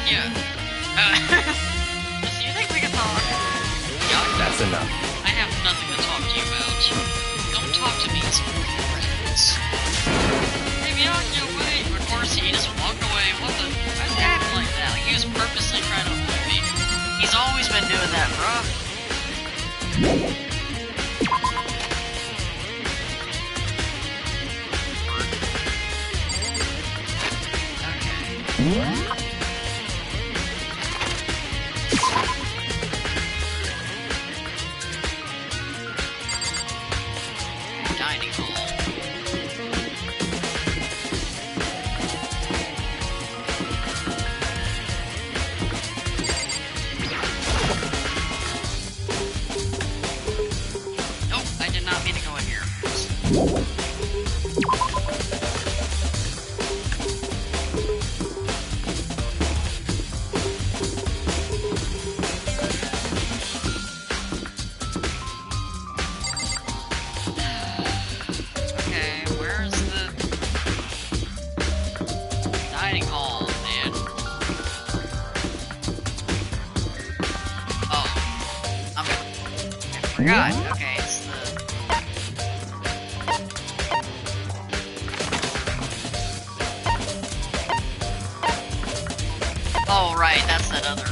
Yeah. So you think we can talk? Yeah. That's enough. I have nothing to talk to you about. Don't talk to me as friends. Maybe I'll get away. Of course, he just walked away. What the? Why's he acting like that? Like he was purposely trying to avoid me. He's always been doing that, bruh. Dining hall. Nope, I did not mean to go in here. Okay, where's the dining hall, man? Oh, I forgot. Okay, it's the. Oh, right, that's that other.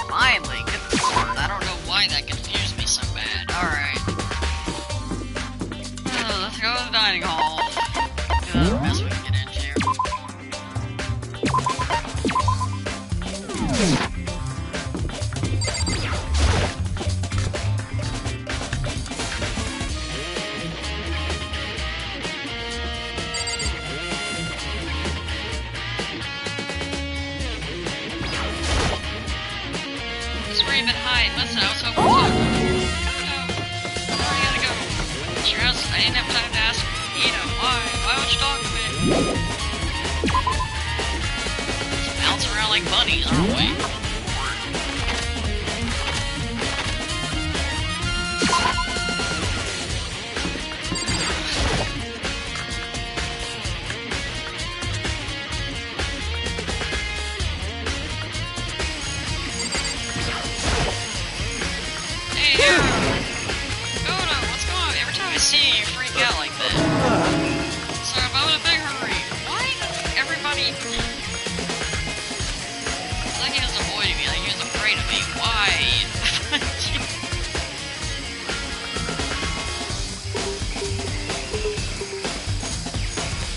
Finally, good lord, I don't know why that confused me so bad. Alright. Let's go to the dining hall. Do another mess we can get into. Scream and hide. Listen, I was hoping to talk. No, I gotta go. Sure else, I didn't have time to ask Ina why. Why would you talk to me? Just bounce around like bunnies, aren't we? Hey, Goda, what's going on? Every time I see you, you freak out like that. Sorry, I'm in a big hurry. Why does everybody... It's like he was avoiding me, like he was afraid of me. Why?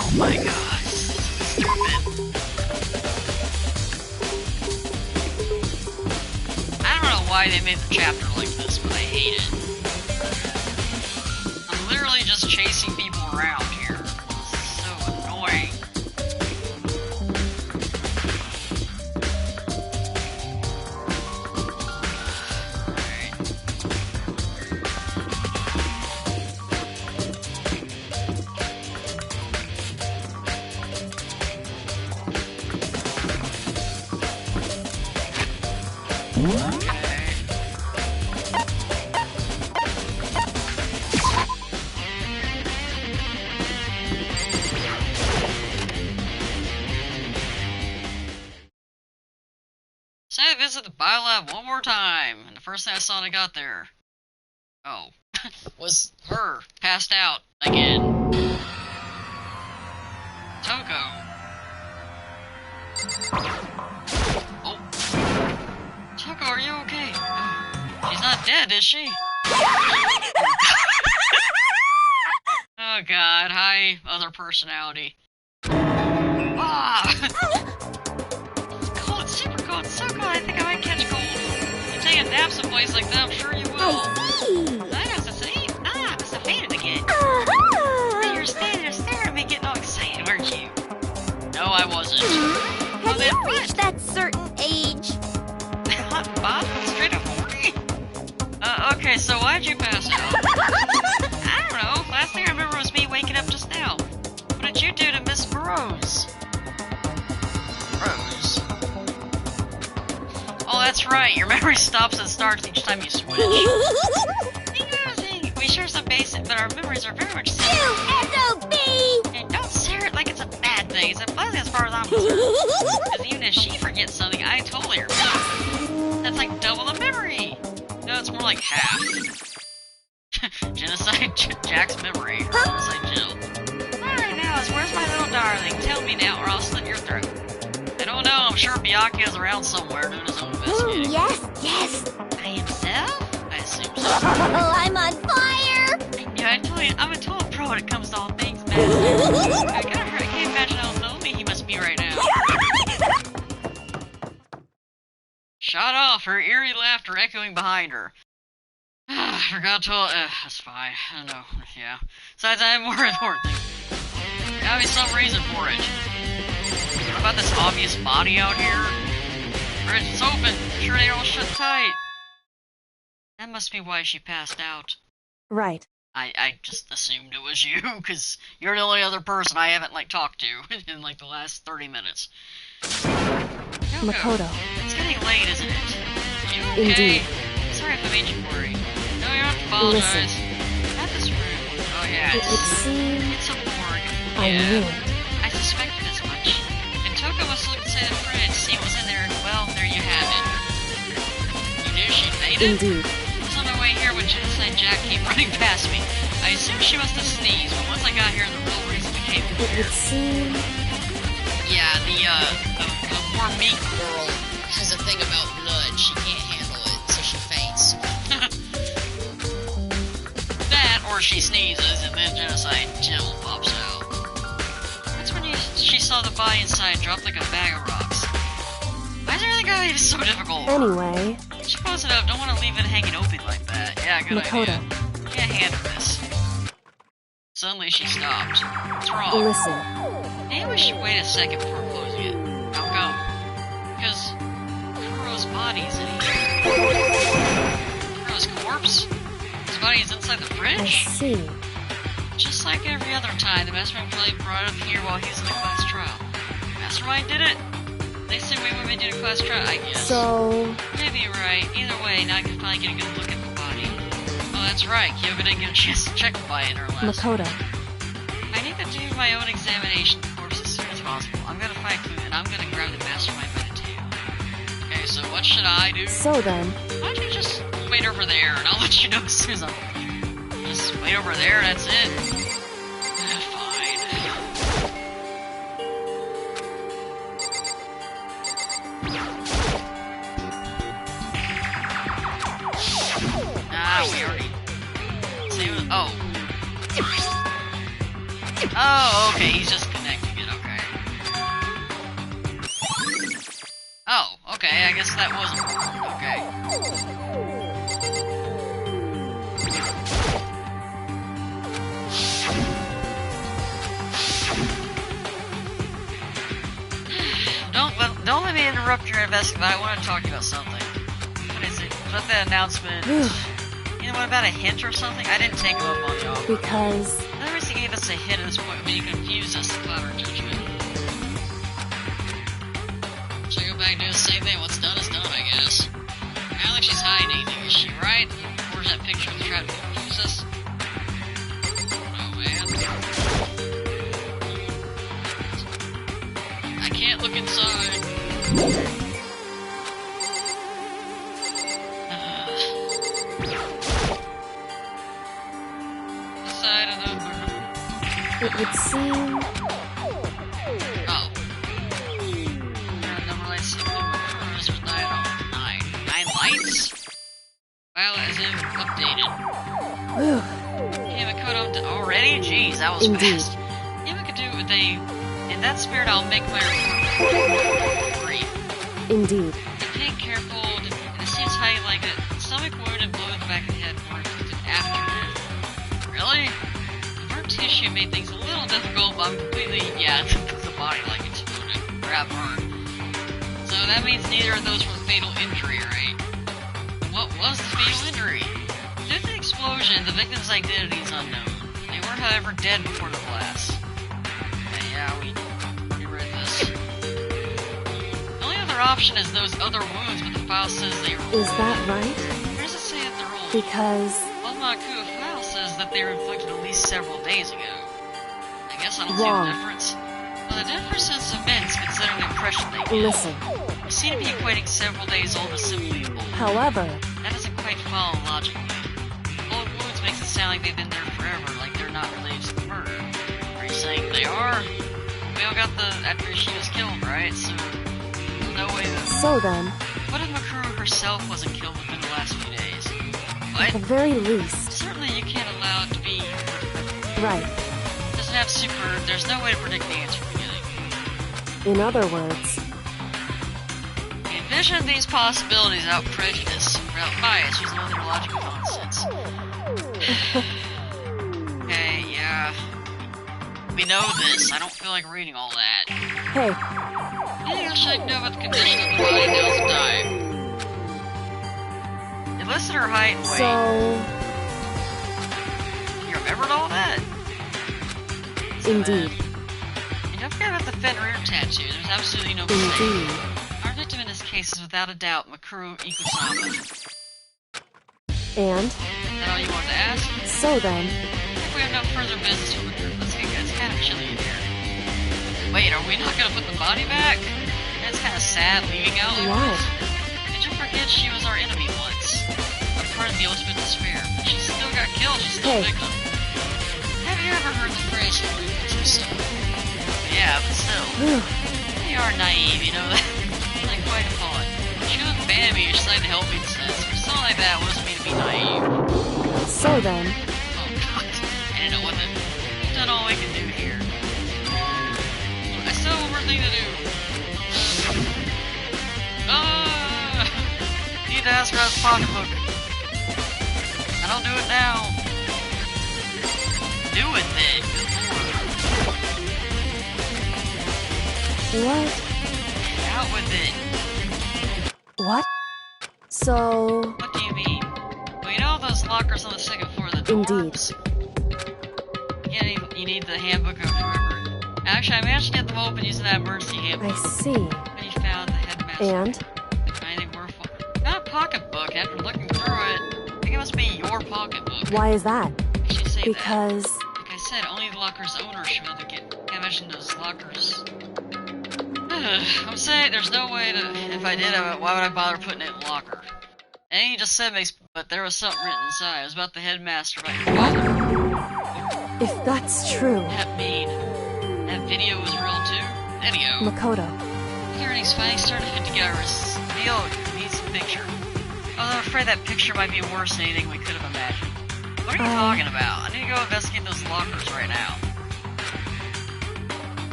Oh my gosh, this is stupid. I don't know why they made the chapter like this, but I hate it. I'm literally just chasing people around here. This is so annoying. Say I visit the biolab one more time, and the first thing I saw when I got there, oh, was her passed out again. Toko. Oh, Toko, are you okay? She's not dead, is she? Oh God, hi, other personality. Ah! Cold, super cold, so cold. I think I might catch cold. You take take a nap someplace like that, I'm sure you will. I I must have fainted again. see. You're standing there staring at me getting all excited, weren't you? No, I wasn't. Have then you what? reached that certain age? Hot Bob? Straight up 40? Okay, so why'd you pass out? I don't know. Last thing I remember was me waking up just now. What did you do to Miss Burroughs? Burroughs? Oh, that's right. Your memory stops and starts each time you switch. We share some basic, but our memories are very much similar. SOB! And don't stare it like it's a bad thing. It's a blessing as far as I'm concerned. Because even if she forgets something, I totally remember. That's like double the memory. No, it's more like half. Genocide Jack's memory. Or Genocide Jill. Alright now, where's my little darling? Tell me now, or I'll slit your throat. I don't know. I'm sure Byakuya's around somewhere doing his own investigating. Yes. By himself? I assume so. Oh, I'm on fire! Yeah, I tell you, I'm a total pro when it comes to all things math. I can't imagine how lonely he must be right now. Shut off, her eerie laughter echoing behind her. I forgot to... that's fine. I don't know. Yeah. Besides, I have more important things. Gotta be some reason for it. What about this obvious body out here? Bridge is open. Sure they all shut tight. That must be why she passed out. Right. I just assumed it was you, because you're the only other person I haven't, like, talked to in, like, the last 30 minutes. Makoto. It's getting late, isn't it? You okay? Indeed. Sorry if I made you worry. No, you don't have to apologize. Not this room. Oh, yeah, It would seem it's a morgue. I Yeah. knew it. I suspected as much. And Toko must look inside the fridge, see what was in there, and well, there you have it. You knew she fainted? Indeed. I was on my way here when Genocide Jack came running past me. I assumed she must have sneezed, but once I got here, the real reason became It clear. would seem Yeah, the more meek girl has a thing about blood. She can't handle it, so she faints. That, or she sneezes, and then Genocide Jill pops out. That's when she saw the body inside drop like a bag of rocks. Why is everything gotta be so difficult? anyway. She posted up, don't want to leave it hanging open like that. Yeah, good Makoto. idea. Can't handle this. Suddenly she stopped. What's wrong? Listen. Maybe we should wait a second before closing it. How come? Because Kuro's body is in here. Kuro's corpse? His body is inside the I fridge? see. Just like every other time, the Mastermind probably brought it up here while he was in the class trial. Mastermind did it? They said we would do the class trial, I guess. So Maybe you're right. Either way, now I can finally get a good look at the body. Oh, that's right. Kyoga didn't get a chance to check the body in her last. Makoto. I need to do my own examination of the corpse as soon as possible. I'm gonna find food and I'm gonna grab the Mastermind by the tail. Okay, so what should I do? So then, Why don't you just wait over there and I'll let you know as soon as I'm... Just wait over there, that's it. Fine. Ah, we already... See, oh. Oh, okay, he's just connecting it, okay. Oh, okay, I guess that was important, okay. Don't let me interrupt your investigation, but I want to talk to you about something. What is it? What that announcement? You know, what about a hint or something? I didn't take him up on y'all. because At least he gave us a hint at this point when you confused us to cloud our judgment. Should I go back and do the same thing? What's done is done, I guess. I don't think she's hiding anything, is she, right? Where's that picture of the trap to confuse us? Oh, man. I can't look inside. Inside of the... it would seem Oh. Number lights, there's 9 lights? File is updated. Makoto already? Jeez, that was Indeed. fast. Yeah, we could do with in that spirit, I'll make my report brief. indeed. And take careful in the seems how you like it. Stomach wound and blow in the back of the head were inflicted after death. Really? The burnt tissue made things a little difficult, but I'm completely, the body like exploded. Or burned. So that means neither of those were fatal injury, right? What was the fatal injury? Due to the explosion, the victim's identity is unknown. They were, however, dead before the blast. We read this. The only other option is those other wounds, but the file says they were... Is that right? Where does it say that they're old? Because... Well, my file says that they were inflicted at least several days ago. I guess I don't see Wrong. the difference. Well, the difference is immense considering the impression they give. Listen. You seem to be equating several days old as simply old. However... That doesn't quite follow logically. Old wounds makes it sound like they've been there forever, like they're not related to the murder. Are you saying they are? We all got after she was killed, right? So, there's no way that... So then... What if Makuru herself wasn't killed within the last few days? At the What? very least... Certainly you can't allow it to be... Right. Doesn't have there's no way to predict the answer from beginning. In other words... We envision these possibilities without prejudice, without bias, using other logical nonsense. Okay, yeah. We know this. I don't feel like reading all that. Hey, Anything else I know about the condition of the body now's the time. It listed her height and weight. so... You remembered all that? Indeed. And don't forget about the Fenrir tattoo. There's absolutely no mistake. Indeed. Our victim in this case is without a doubt Makuru Ikusama. And... Is that all you wanted to ask? So then... If we have no further business with her, let's get it's kind of chilly in here. Wait, are we not gonna put the body back? That's kind of sad leaving out like Why? this. Did you forget she was our enemy once? A part of the ultimate despair. She still got killed, she's still a Hey. victim. Have you ever heard the phrase, you lose yourself? Yeah, but still. Whew. They are naive, you know that? Like quite a fun. She was bad me, she's trying to help me in a sense. Or something like that wasn't me to be naive. So then... Oh god, I didn't know what the... We've done all we can do here. I still have one more thing to do. Need to ask her about the pocketbook. I don't do it now. Do it then. What? Out with it. What? So... What do you mean? Well, you know those lockers on the second floor of the dorms? You need the handbook of remember. Actually, I managed to get them open using that emergency handbook. I see. When you found the headmaster. And? Anything worthwhile. Not a pocketbook. After looking through it, I think it must be your pocketbook. Why is that? I should say Because... that. Like I said, only the locker's owner should be able to get. Can't imagine those lockers. I'm saying there's no way to. If I did, why would I bother putting it in a locker? And you just said makes. But there was something written inside. It was about the headmaster, about your father. If that's true... That mean that video was real too? Video? Makoto. Hearings finally started to fit together. Neil needs a picture. Although I'm afraid that picture might be worse than anything we could have imagined. What are you talking about? I need to go investigate those lockers right now.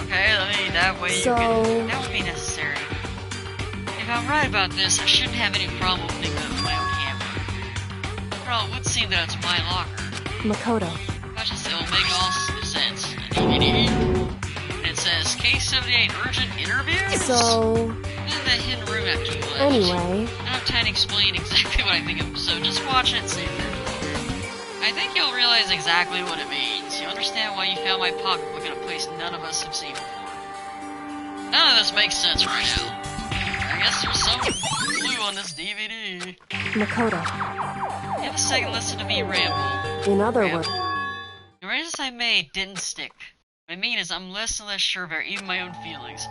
Okay, that way you can... That would be necessary. If I'm right about this, I shouldn't have any problem opening my own handbook. Well, it would seem that it's my locker. Makoto. It'll make all sense. A DVD. And it says K78 urgent interviews? So... In the hidden room after you left. Anyway... I don't have time to explain exactly what I think of, so just watch it and see if there's more. I think you'll realize exactly what it means. You understand why you found my pocketbook in a place none of us have seen before. None of this makes sense right now. I guess there's some clue on this DVD. Makoto. Give a second, listen to me ramble. In other words... The arrangements I made didn't stick. What I mean is I'm less and less sure about even my own feelings.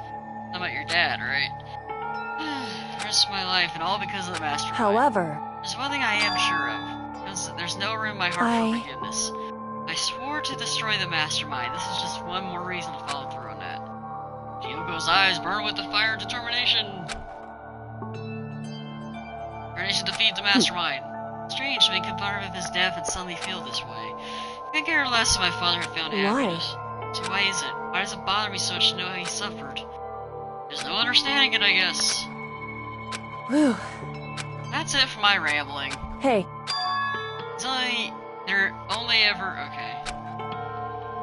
How about your dad, right? The rest of my life, and all because of the Mastermind. However... There's one thing I am sure of. Because there's no room in my heart for forgiveness. I swore to destroy the Mastermind. This is just one more reason to follow through on that. Hyogo's eyes burn with the fire of determination. Determination to defeat the Mastermind. Strange to be confronted with his death and suddenly feel this way. I could care less if my father had found happiness. So why is it? Why does it bother me so much to know how he suffered? There's no understanding it, I guess. Whew. That's it for my rambling. Hey, They're only ever okay.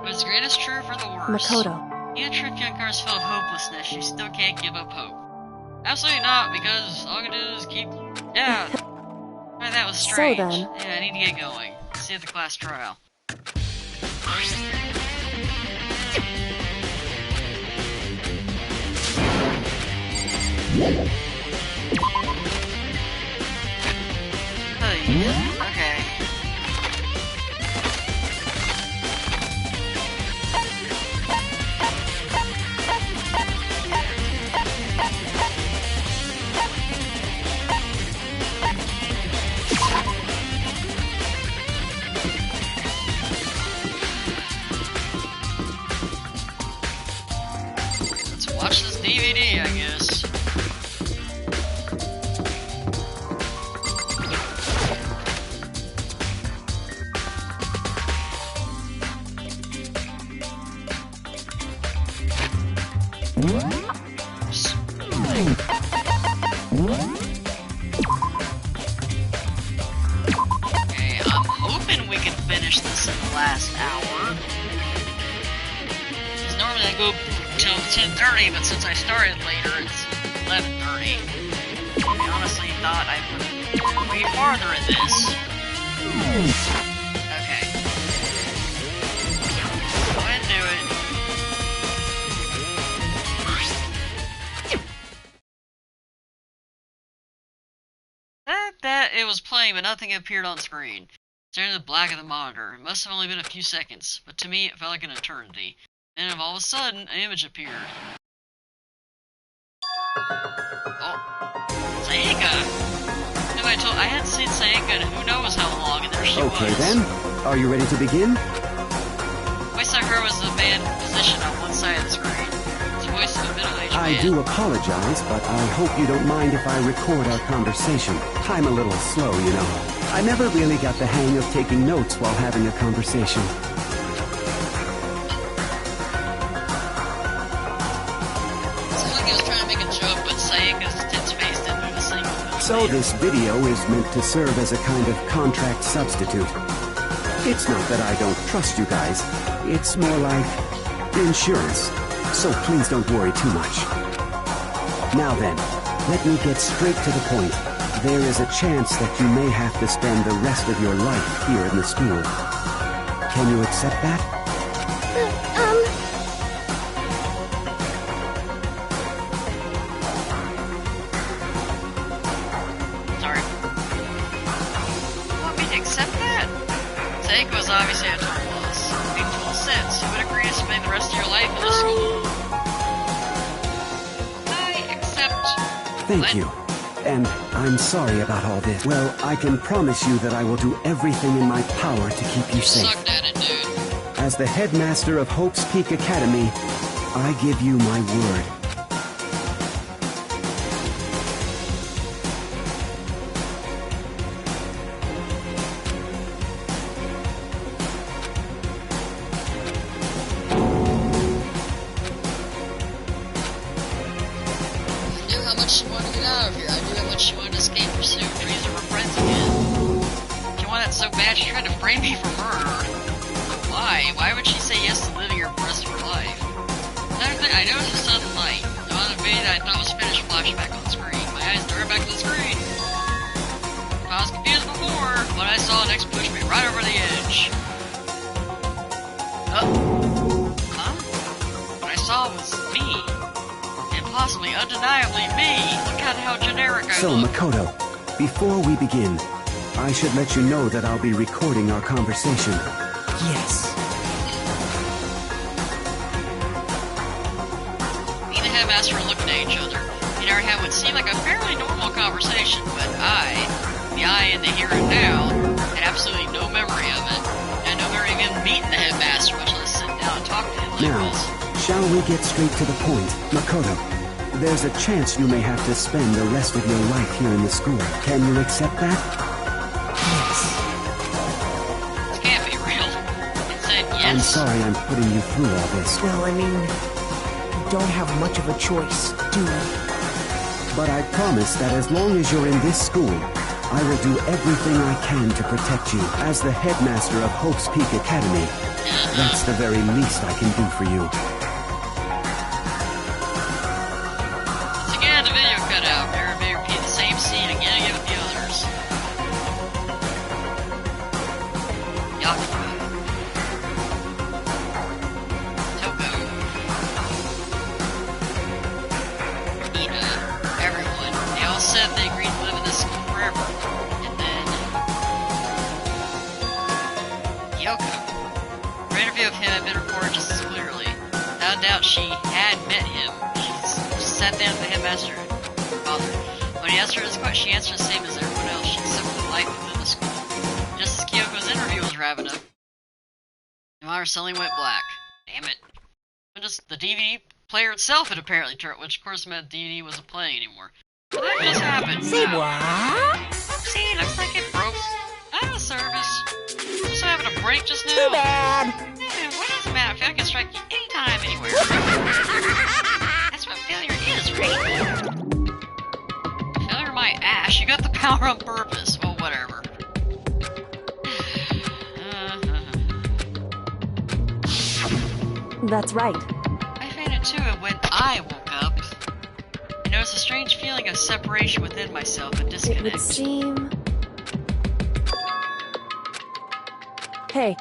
But it's greatest true for the worst. Makoto. You trip young cars full of hopelessness, you still can't give up hope. Absolutely not, because all I can do is keep. Yeah. Why, that was strange. So then. Yeah, I need to get going. See you at the class trial. Okay. Let's watch this DVD, I guess. Okay, I'm hoping we can finish this in the last hour. Because normally I go till 10:30, but since I started later, it's 11:30. I honestly thought I would go way farther in this. Okay. Go ahead and do it. That it was playing, but nothing appeared on screen. Staring at the black of the monitor. It must have only been a few seconds, but to me it felt like an eternity. Then all of a sudden, an image appeared. Oh, Sayaka! I hadn't seen Sayaka in who knows how long, and there she was. Okay then, are you ready to begin? Voice I heard was the man positioned on one side of the screen. His voice is a middle-aged man. I do apologize, but I hope you don't mind if I record our conversation. I'm a little slow, you know. I never really got the hang of taking notes while having a conversation. So this video is meant to serve as a kind of contract substitute. It's not that I don't trust you guys. It's more like insurance. So please don't worry too much. Now then, let me get straight to the point. There is a chance that you may have to spend the rest of your life here in the school. Can you accept that? Obviously a total loss. It makes total sense. You would agree to spend the rest of your life in the school. I accept. Thank you. And I'm sorry about all this. Well, I can promise you that I will do everything in my power to keep you safe. Sucked at it, dude. As the headmaster of Hope's Peak Academy, I give you my word. So, Makoto, before we begin, I should let you know that I'll be recording our conversation. Yes. Me and the headmaster were looking at each other. You never had what seemed like a fairly normal conversation, but the I in the here and now, had absolutely no memory of it. And no memory of even meeting the headmaster, much less sitting down and talking to him like Now, this. shall we get straight to the point? Makoto, there's a chance you may have to spend the rest of your life here in the school. Can you accept that? Yes. This can't be real. It said yes. I'm sorry I'm putting you through all this. Well, I mean, we don't have much of a choice, do we? But I promise that as long as you're in this school, I will do everything I can to protect you. As the headmaster of Hope's Peak Academy, that's the very least I can do for you. Once again, the video cut out. Mirror may repeat the same scene again with the others. Yakuza. Toko. Ina. Everyone. They all said they agreed to live in this school forever. And then... Yoko. Her interview of him had been recorded just as clearly. Without doubt, she had met him. She sat down with the headmaster and her father. When he asked her this question, she answered the same as everyone else. She accepted the life within the school. Just as Kyoko's interview was wrapping up, the monitor suddenly went black. Damn it. And just the DVD player itself had apparently turned, which of course meant the DVD wasn't playing anymore. But that just happened. Say what? See, looks like it broke out of service. Just having a break just now. Too bad. Yeah, what does it matter if I can strike you anytime, anywhere? That's what failure is, right? Failure my ass. You got the power on purpose. Well, whatever. That's right. I fainted too, and when I woke up, I noticed a strange feeling of separation within myself and It disconnect. would seem... Hey,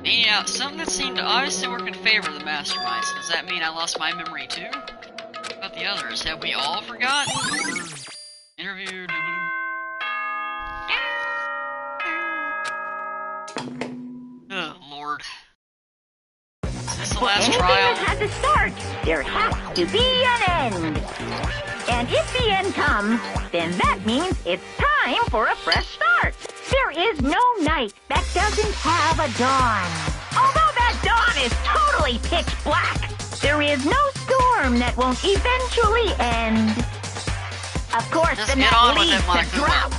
Meaning out something that seemed to obviously work in favor of the Mastermind. So does that mean I lost my memory too? What about the others? Have we all forgotten? Interviewed. Oh, Lord. Is this the last Anything trial? that has a start, there has to be an end. And if the end comes, then that means it's time for a fresh start. There is no night that doesn't have a dawn. Although that dawn is totally pitch black, there is no storm that won't eventually end. Of course, Just the get night on with leads it, to Monica. drought.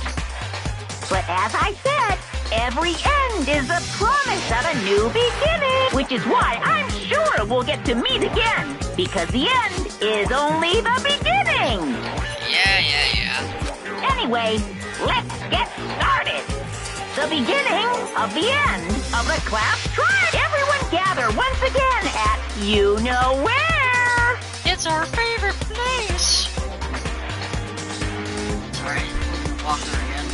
But as I said, every end is a promise of a new beginning. Which is why I'm sure we'll get to meet again. Because the end is only the beginning. Yeah. Anyway, let's get started. The beginning of the end of the class trial. Everyone gather once again at you know where. It's our favorite place. Sorry, walk there again.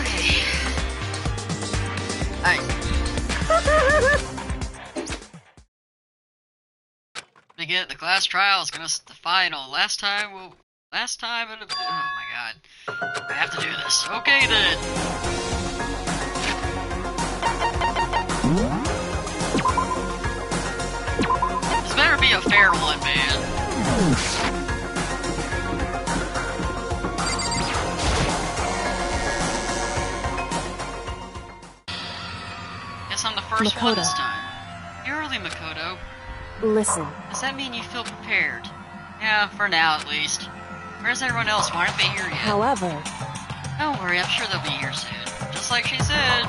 Okay. Alright. Again, the class trial is gonna the final. Last time, oh my god. I have to do this. Okay then. This better be a fair one, man. Guess I'm the first one Makoto. this time. You're early, Makoto. listen. Does that mean you feel prepared? Yeah, for now at least. Where's everyone else? Why aren't they here yet? However, Don't worry, I'm sure they'll be here soon. Just like she said.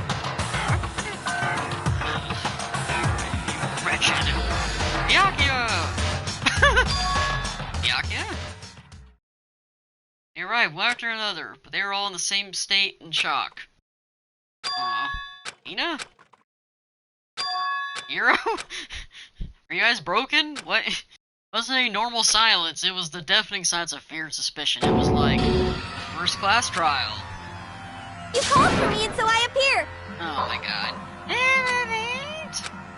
Wretched. Byakuya! Byakuya? You're right, one after another, but they were all in the same state and shock. Aw. Ina? Hero? Are you guys broken? What? It wasn't any normal silence, it was the deafening silence of fear and suspicion. It was like, first class trial. You called for me and so I appear. Oh my god.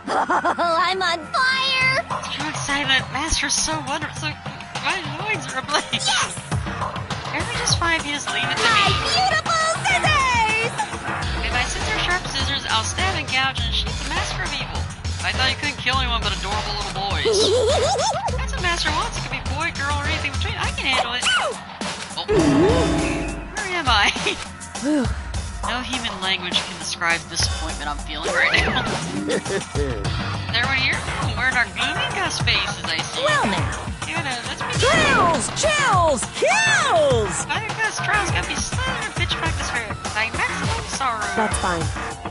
I'm on fire. So excited, Master's so wonderful. My noise are ablaze. Yes! Every just 5 years, leave it to My me. beautiful scissors! With my scissor sharp scissors, I'll stab and gouge and sheath the master of evil. I thought you couldn't kill anyone but adorable little boys. That's what Master wants. It could be boy, girl, or anything between. I can handle it. Oh. Where am I? whew, No human language can describe the disappointment I'm feeling right now. Everyone here? We're in our gloomy gust faces, I see. Well now. Yeah, let's be Chills! Kills! Fire gust trials gotta be slow and pitch practice fair. By maximum sorrow. that's fine.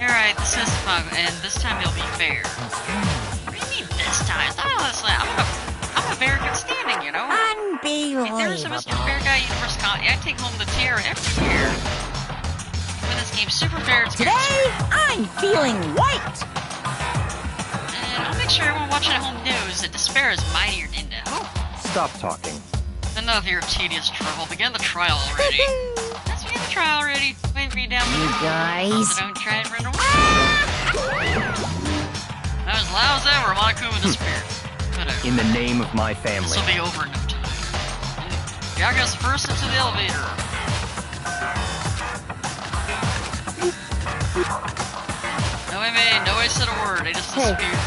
Alright, this is fun, and this time it'll be fair. What do you mean this time? It's not honestly, I'm a very good standing, you know? If there's a Mr. Fair Guy Universe Con, I take home the tiara every year. When this game's super fair, it's Today, I'm feeling white. And I'll make sure everyone watching at home knows that despair is mightier than hope. Stop talking. Enough of your tedious trouble. Begin the trial already. Let's begin the trial already. Wait for you down You guys. So don't try and run away. I'm as loud as ever, Monokuma despair. Whatever. In the name of my family. This will be over in no time. Yaga's first into the elevator. Nobody made, nobody said a word, they just Hey. disappeared.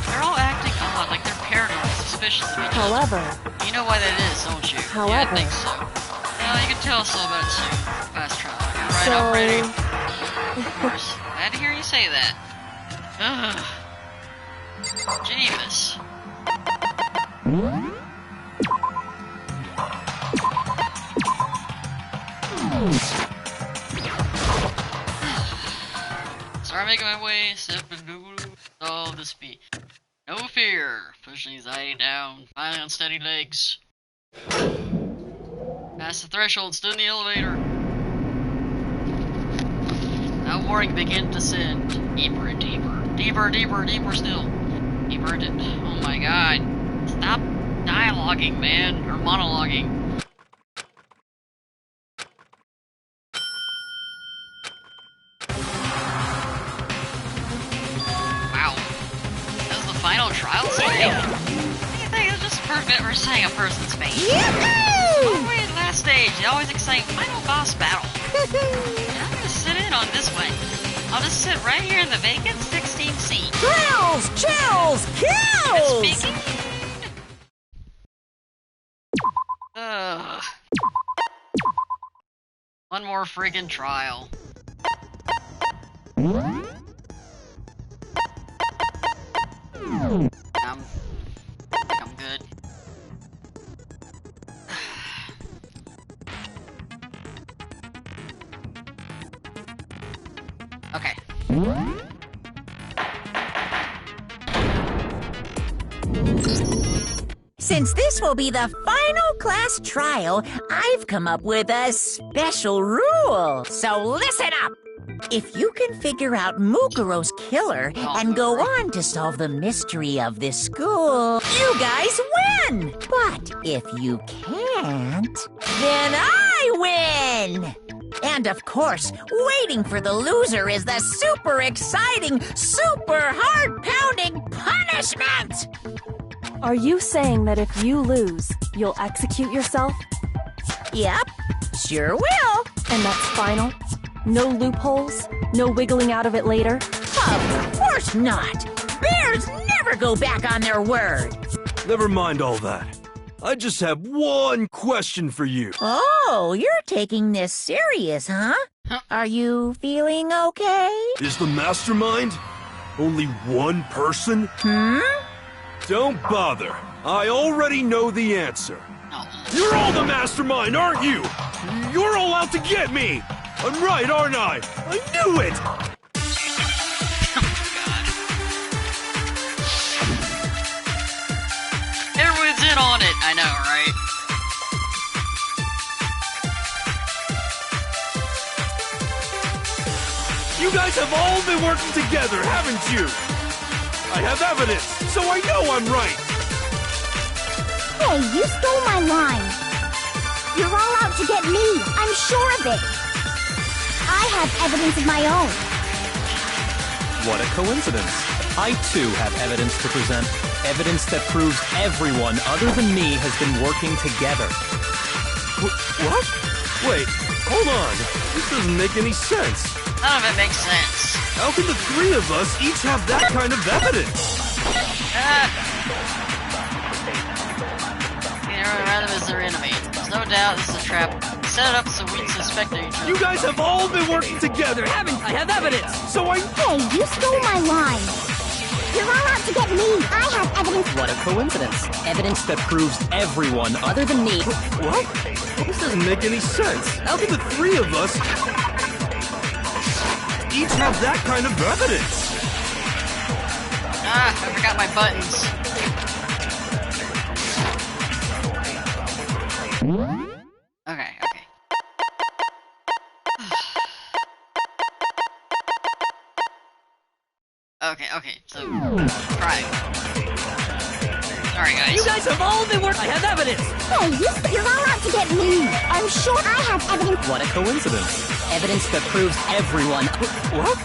They're all acting odd, like they're paranoid, suspicious of each other. However, You know why that is, don't you? Yeah, I However. think so. Well, you can tell us all about it soon. Fast trial. You're right, so... I'm ready. Of course. Glad to hear you say that. Ugh. Jeebus. Start making my way, step and all this be. No fear. Pushing anxiety down, finally on steady legs. Past the threshold, stood in the elevator. Now warning, begin to descend. Deeper and deeper. Deeper, deeper, deeper still. Deeper and oh my god. Stop dialoguing, man. Or monologuing. Wow. That was the final trial today? I think it's just perfect for saying a person's face. Oh wait, last stage, the always exciting final boss battle. I'm gonna sit in on this one. I'll just sit right here in the vacant 16 seat. Thrills, chills, kills. Speaking. Ugh. One more friggin' trial. I think I'm good. Okay. Since this will be the final class trial, I've come up with a special rule. So listen up. If you can figure out Mukuro's killer and go on to solve the mystery of this school, you guys win! But if you can't, then I win! And of course, waiting for the loser is the super exciting, super heart-pounding punishment! are you saying that if you lose, you'll execute yourself? Yep, sure will. And that's final? No loopholes? No wiggling out of it later? Of course not! Bears never go back on their word! Never mind all that. I just have one question for you. Oh, you're taking this serious, huh? Are you feeling okay? Is the Mastermind only one person? Don't bother. I already know the answer. You're all the Mastermind, aren't you? You're all out to get me! I'm right, aren't I? I knew it! Everyone's in on it, I know, right? You guys have all been working together, haven't you? I have evidence, so I know I'm right. Hey, you stole my line. You're all out to get me. I'm sure of it. I have evidence of my own. What a coincidence. I too have evidence to present. Evidence that proves everyone other than me has been working together. What? Wait, hold on. This doesn't make any sense. None of it makes sense. How can the three of us each have that kind of evidence? Random is their enemy. There's no doubt this is a trap. Set it up so we suspect each other. You guys have all been working together, haven't you? I have evidence, so I... Hey, you stole my line. You're all out to get me. I have evidence. What a coincidence. Evidence that proves everyone other than me. What? This doesn't make any sense. How can the three of us each have that kind of evidence? Ah, I forgot my buttons. Okay. Okay, so, crime. Sorry, guys. You guys have all been working. I have evidence. Hey, you're all out to get me. I'm sure I have evidence. What a coincidence. Evidence that proves everyone... What?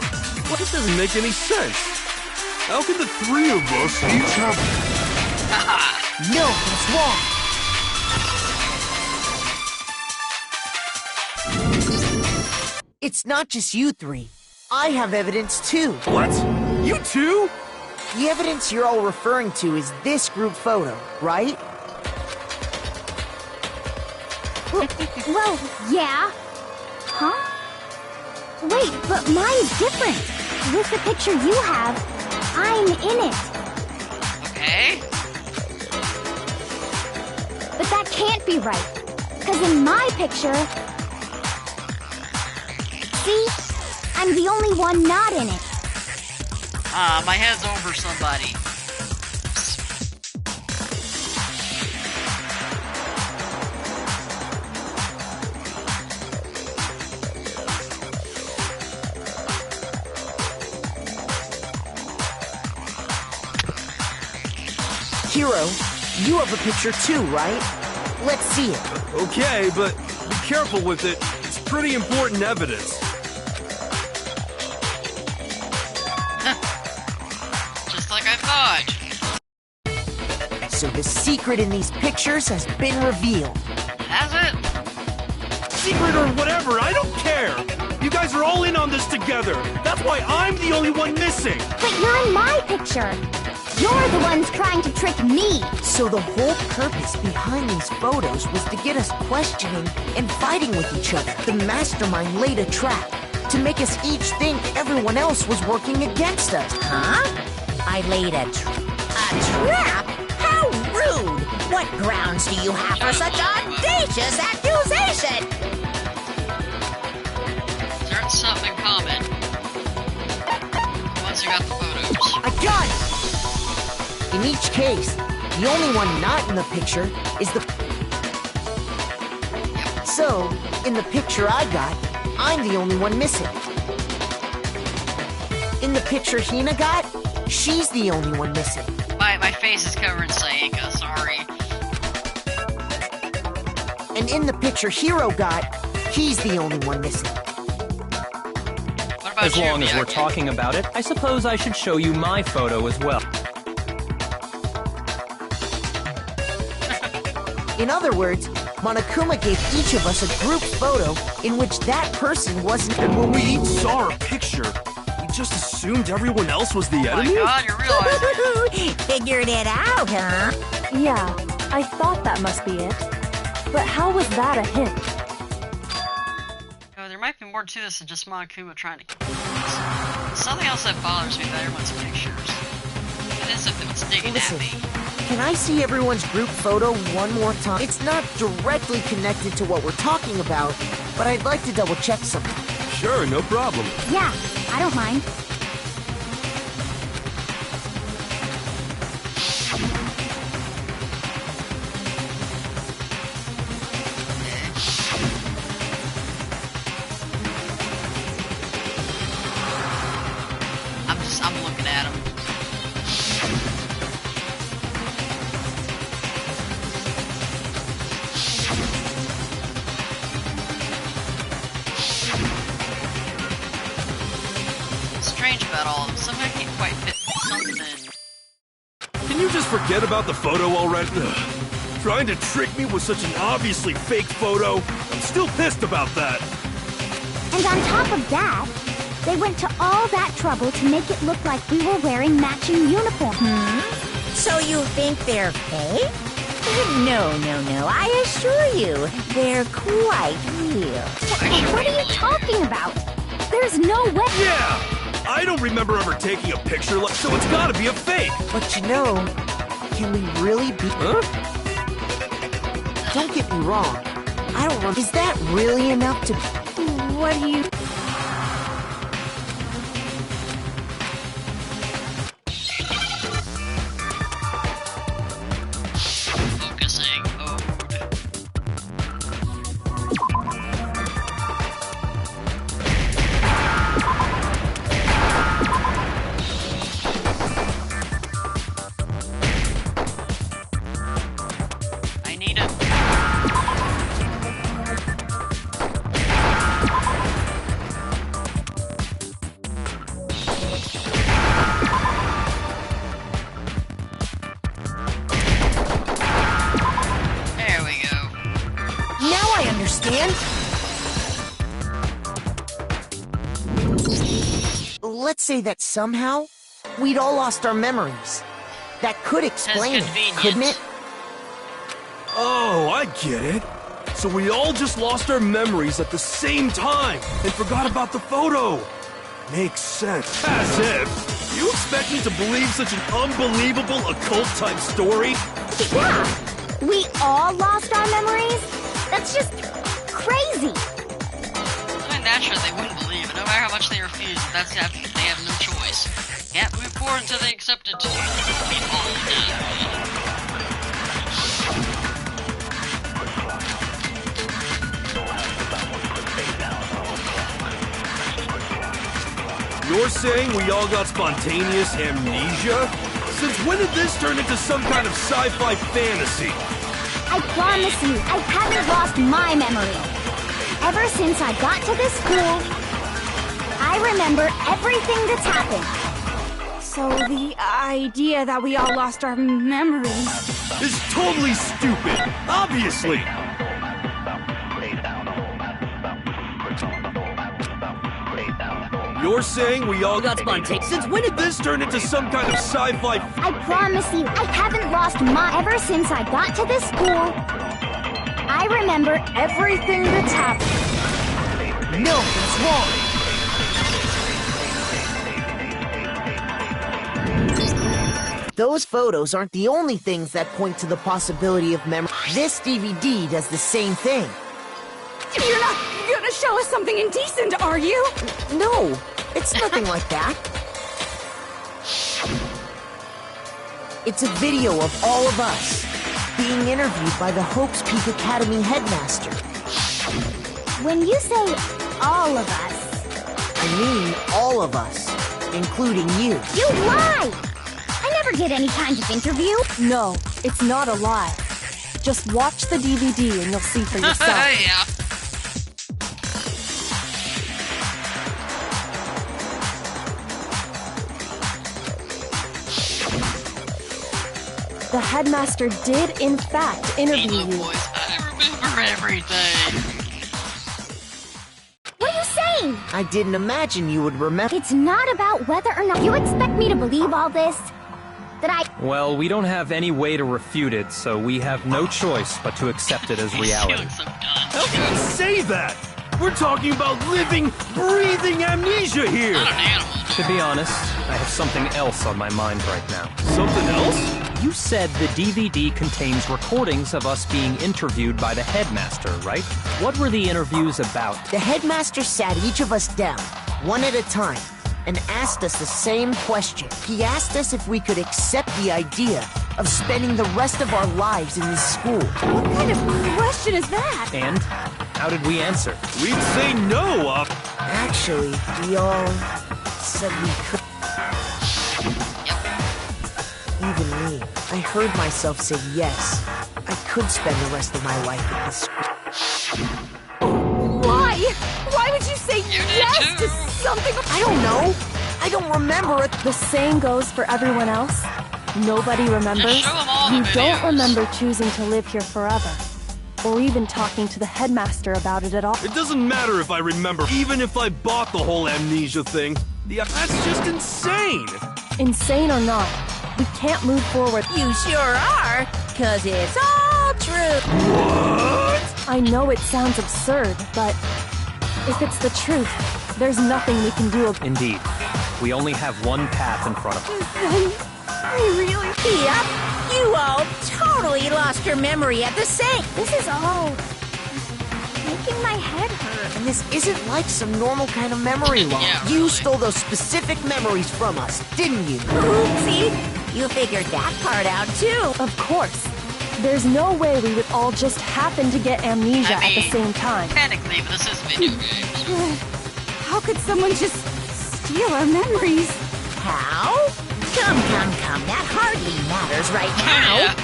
This doesn't make any sense. How can the three of us each have... No, that's wrong. It's not just you three. I have evidence too. What? You too? The evidence you're all referring to is this group photo, right? Well, yeah. Huh? Wait, but mine's different. With the picture you have, I'm in it. Okay. But that can't be right. Because in my picture... See? I'm the only one not in it. My head's over somebody. Hero, you have a picture too, right? Let's see it. Okay, but be careful with it. It's pretty important evidence. Just like I thought. So the secret in these pictures has been revealed. Has it? Secret or whatever, I don't care. You guys are all in on this together. That's why I'm the only one missing. But you're in my picture. You're the ones trying to trick me. So the whole purpose behind these photos was to get us questioning and fighting with each other. The Mastermind laid a trap to make us each think everyone else was working against us. Huh? I laid a trap? How rude! What grounds do you have for such audacious accusation? There's something in common. Once you got the photos. I got it! In each case, the only one not in the picture is the... So, in the picture I got, I'm the only one missing. In the picture Hina got, she's the only one missing. My face is covered in Sayaka, sorry. And in the picture Hero got, he's the only one missing. What about As you, long as we're Miyake? talking about it, I suppose I should show you my photo as well. In other words, Monokuma gave each of us a group photo in which that person wasn't... And when we each saw our picture, we just assumed everyone else was the Oh my enemy? god, you realize Figured it out, huh? Yeah, I thought that must be it. But how was that a hint? Oh, there might be more to this than just Monokuma trying to kill us. Something else that bothers me about everyone's pictures. It is if it's digging Listen, at me. can I see everyone's group photo one more time? It's not directly connected to what we're talking about, but I'd like to double check something. Sure, no problem. Yeah, I don't mind. I'm looking at him. Strange about all of them. Somehow I can't quite fit something. Can you just forget about the photo already? Ugh. Trying to trick me with such an obviously fake photo? I'm still pissed about that. And on top of that, they went to all that trouble to make it look like we were wearing matching uniforms. So you think they're fake? No. I assure you, they're quite real. What are you talking about? There's no way. Yeah! I don't remember ever taking a picture, so it's gotta be a fake! But you know, can we really be... Huh? Don't get me wrong. I don't know. Is that really enough to... What do you... let's say that somehow we'd all lost our memories. That could explain it, couldn't it? Oh, I get it. So we all just lost our memories at the same time and forgot about the photo. Makes sense. As if. You expect me to believe such an unbelievable occult-type story? Yeah! We all lost our memories? That's just crazy! I mean, naturally they wouldn't believe it, no matter how much they refuse. They have no choice. Can't move forward until they accept it. You're saying we all got spontaneous amnesia? Since when did this turn into some kind of sci-fi fantasy? I promise you, I haven't lost my memory. Ever since I got to this school, I remember everything that's happened. So the idea that we all lost our memories is totally stupid, obviously. You're saying we all got spontaneous? Since when did this turn into some kind of sci-fi? I promise you, I haven't lost my... Ever since I got to this school, I remember everything that's happened. Nothing's wrong. Those photos aren't the only things that point to the possibility of memory. This DVD does the same thing. You're not gonna show us something indecent, are you? No, it's nothing like that. It's a video of all of us being interviewed by the Hope's Peak Academy headmaster. When you say all of us... I mean all of us, including you. You lie! I never did any kind of interview. No, it's not a lie. Just watch the DVD and you'll see for yourself. Yeah. The headmaster did, in fact, interview you. Boys, I remember everything. What are you saying? I didn't imagine you would remember. It's not about whether or not you expect me to believe all this. Well, we don't have any way to refute it, so we have no choice but to accept it as reality. How can you say that? We're talking about living, breathing amnesia here! Not an animal. To be honest, I have something else on my mind right now. Something else? You said the DVD contains recordings of us being interviewed by the headmaster, right? What were the interviews about? The headmaster sat each of us down, one at a time, and asked us the same question. He asked us if we could accept the idea of spending the rest of our lives in this school. What kind of question is that? And how did we answer? We'd say no, Actually, we all said we could. Even me. I heard myself say yes. I could spend the rest of my life at this school. Why? Why would you say yes to something? I don't know. I don't remember it. The same goes for everyone else. Nobody remembers. Just show 'em all the You don't videos. remember choosing to live here forever. Or even talking to the headmaster about it at all. It doesn't matter if I remember, even if I bought the whole amnesia thing. That's just insane! Insane or not, we can't move forward. You sure are, 'cause it's all true. What? I know it sounds absurd, but if it's the truth, there's nothing we can do. Indeed. We only have one path in front of us. Really? Yep, you all totally lost your memory at the same. This is all making my head hurt. And this isn't like some normal kind of memory loss. Yeah, You really. stole those specific memories from us, didn't you? Oopsie. You figured that part out, too. Of course. There's no way we would all just happen to get amnesia I mean, at the same time. Technically, but this is video games. How could someone just steal our memories? How? Come. That hardly matters right now. Yeah.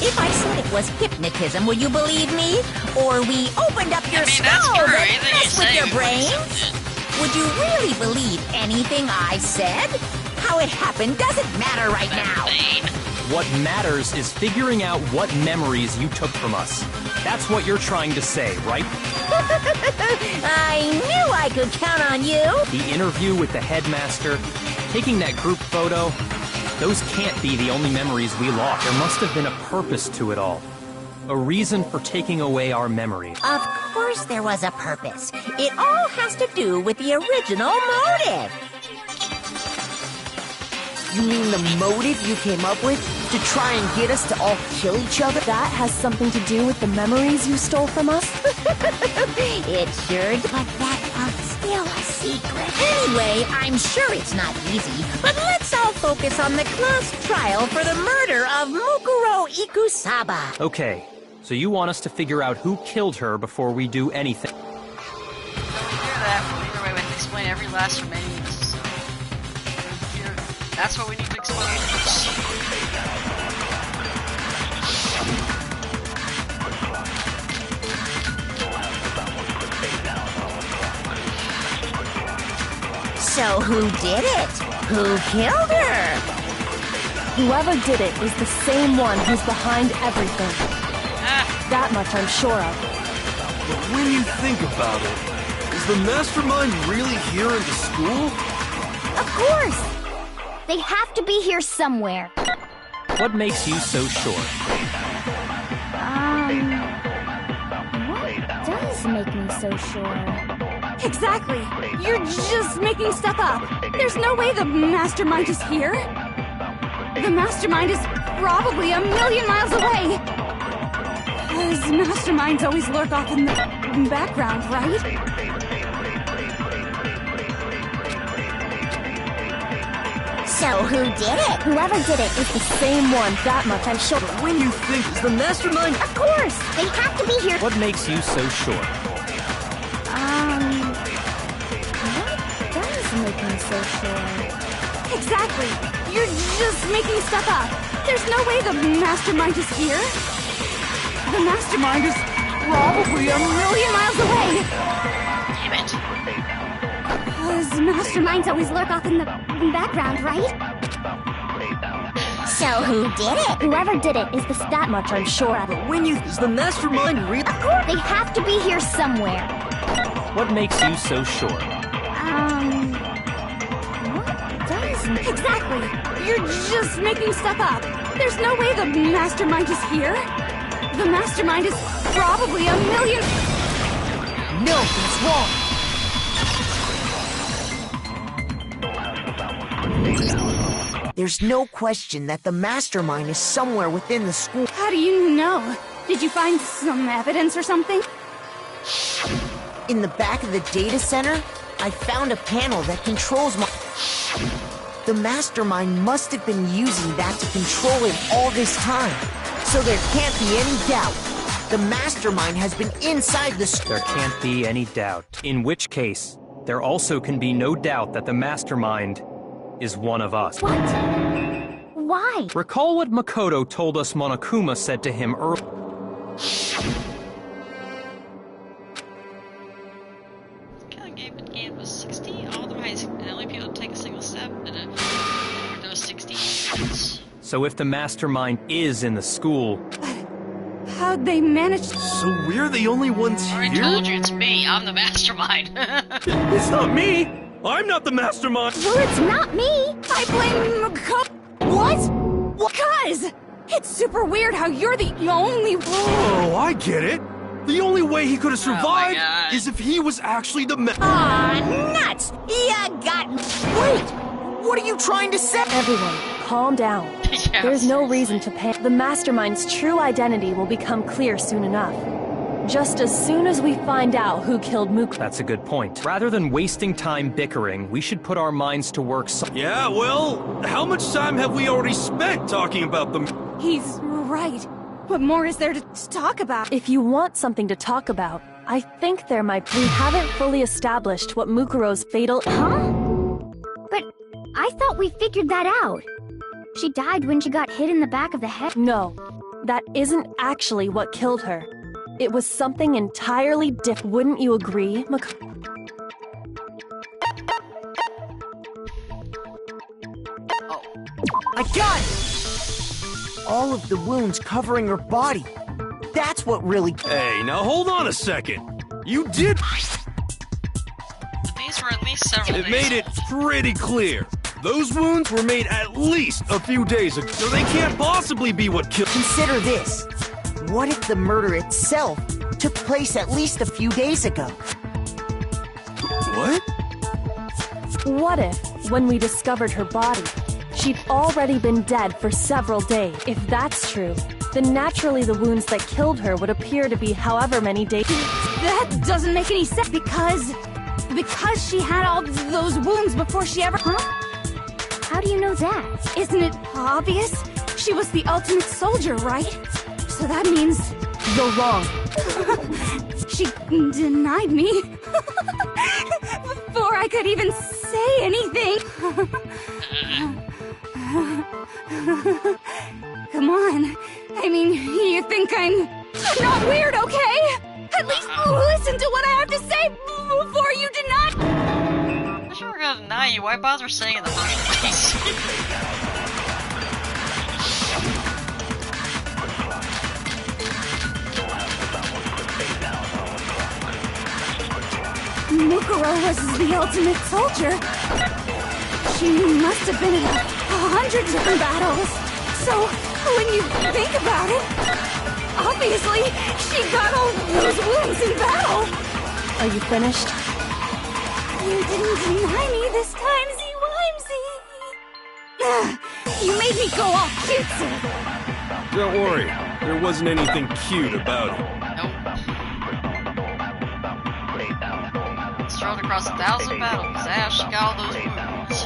If I said it was hypnotism, would you believe me? Or we opened up your I mean, that's skull true. and Anything you messed with say, your we would brains? accept it. Would you really believe anything I said? How it happened doesn't matter right now. Insane. What matters is figuring out what memories you took from us. That's what you're trying to say, right? I knew I could count on you! The interview with the headmaster, taking that group photo, those can't be the only memories we lost. There must have been a purpose to it all. A reason for taking away our memories. Of course there was a purpose. It all has to do with the original motive. You mean the motive you came up with? To try and get us to all kill each other? That has something to do with the memories you stole from us? It sure does, but that part's still a secret. Anyway, I'm sure it's not easy, but let's all focus on the class trial for the murder of Mukuro Ikusaba. Okay, so you want us to figure out who killed her before we do anything. So we hear that, but either way we have to explain every last remaining Mississippi. That's what we need to explain. So who did it? Who killed her? Whoever did it is the same one who's behind everything. That much I'm sure of. But when you think about it, is the Mastermind really here in the school? Of course! They have to be here somewhere. What makes you so sure? What does make me so sure? Exactly. You're just making stuff up. There's no way the Mastermind is here. The Mastermind is probably 1,000,000 miles away. Because Masterminds always lurk off in the background, right? So who did it? Whoever did it is the same one. That much I'm sure. But when you think is the Mastermind... Of course! They have to be here. What makes you so sure? What does make me so sure? Exactly. You're just making stuff up. There's no way the Mastermind is here. The Mastermind is probably 1,000,000 miles away. Damn it. Because Masterminds always lurk off in the background, right? So who did it? Whoever did it is that much I'm sure of. But when you... Is the Mastermind real? Of course! They have to be here somewhere. What makes you so sure? What does... Exactly! You're just making stuff up. There's no way the Mastermind is here. The Mastermind is probably 1,000,000... No, that's wrong. There's no question that the Mastermind is somewhere within the school. How do you know? Did you find some evidence or something? In the back of the data center, I found a panel that controls my... The Mastermind must have been using that to control it all this time. So there can't be any doubt. The Mastermind has been inside the school. There can't be any doubt. In which case, there also can be no doubt that the Mastermind is one of us. What? Why? Recall what Makoto told us Monokuma said to him earlier. Killing game was 60. All the mice, and only people to take a single step, and those 60 minutes. So if the Mastermind is in the school, How'd they manage to... So we're the only ones I here? told you, it's me. I'm the Mastermind. It's not me! I'm not the Mastermind! Well, it's not me! I blame Makoto. What? Cuz! It's super weird how you're the only... Oh, I get it! The only way he could have survived God. is if he was actually the Aw, nuts! You got... Wait! What are you trying to say? Everyone, calm down. Yeah, There's no seriously. reason to panic. The Mastermind's true identity will become clear soon enough. Just as soon as we find out who killed Mook. that's a good point. Rather than wasting time bickering, we should put our minds to work Yeah, well, how much time have we already spent talking about them? He's right. What more is there to talk about? If you want something to talk about, I think there might be. We haven't fully established what Mukuro's fatal... Huh? But I thought we figured that out. She died when she got hit in the back of the head. No, that isn't actually what killed her. It was something entirely different. Wouldn't you agree, I got it! All of the wounds covering her body. That's what really... Hey, now hold on a second. You did... These were at least several days It made it pretty clear. Those wounds were made at least a few days ago, so they can't possibly be what killed... Consider this. What if the murder itself took place at least a few days ago? What? What if, when we discovered her body, she'd already been dead for several days? If that's true, then naturally the wounds that killed her would appear to be however many days. That doesn't make any sense because she had all those wounds before she ever... Huh? How do you know that? Isn't it obvious? She was the ultimate soldier, right? So that means... You're wrong. She denied me. Before I could even say anything. Come on. I mean, you think I'm not weird, okay? At least listen to what I have to say before you deny. If we're gonna deny you, why bother saying in the first place? Mukuro was the ultimate soldier. She must have been in 100 different battles. So, when you think about it, obviously, she got all those wounds in battle. Are you finished? You didn't deny me this time, Z-Wimsy. You made me go all cutesy. Don't worry, there wasn't anything cute about it. Strode across 1,000 battles. Ash got all those wounds.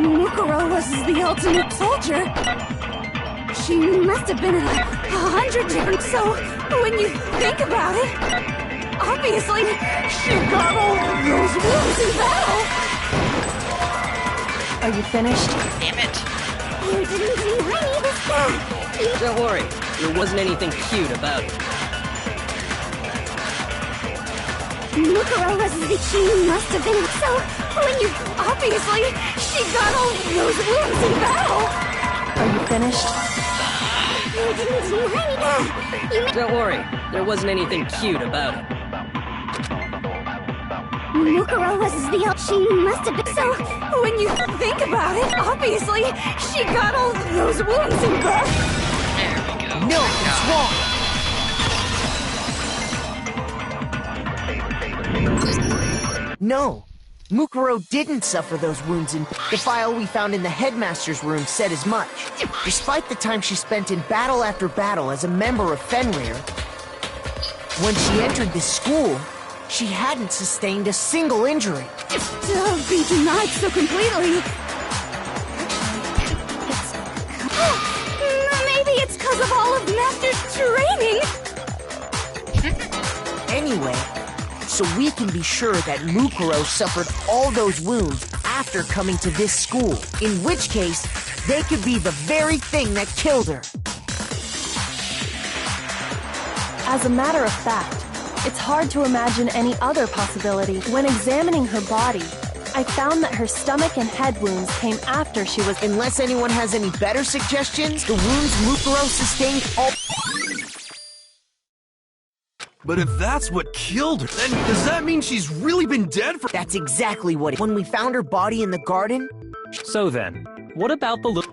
Mukuro was the ultimate soldier. She must have been in 100 different... So, when you think about it, obviously, she got all those wounds in battle. Are you finished? Damn it. You didn't deny me this time. Don't worry, there wasn't anything cute about it. Mukuro was the... She must have been... So, when you... Obviously, she got all those wounds in battle. Are you finished? You didn't deny me. Don't worry, there wasn't anything cute about it. Mukuro was the... She must have been... So, when you think about it, obviously, she got all those wounds in battle. There we go. No, it's wrong. No, Mukuro didn't suffer those wounds in... The file we found in the headmaster's room said as much. Despite the time she spent in battle after battle as a member of Fenrir, when she entered this school, she hadn't sustained a single injury. To be denied so completely... Maybe it's because of all of Master's training. Anyway... So we can be sure that Mukuro suffered all those wounds after coming to this school, in which case, they could be the very thing that killed her. As a matter of fact, it's hard to imagine any other possibility. When examining her body, I found that her stomach and head wounds came after she was... Unless anyone has any better suggestions, the wounds Mukuro sustained all... But if that's what killed her, then does that mean she's really been dead for... That's exactly what it... When we found her body in the garden... So then, what about the little...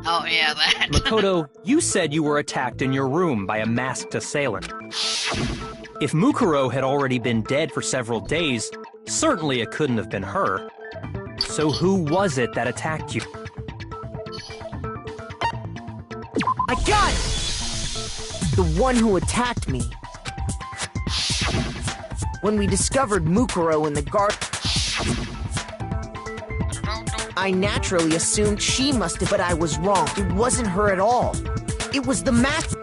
Oh yeah, that. Makoto, you said you were attacked in your room by a masked assailant. If Mukuro had already been dead for several days, certainly it couldn't have been her. So who was it that attacked you? I got it! The one who attacked me. When we discovered Mukuro in the garden, I naturally assumed she must have, but I was wrong. It wasn't her at all. It was the mask.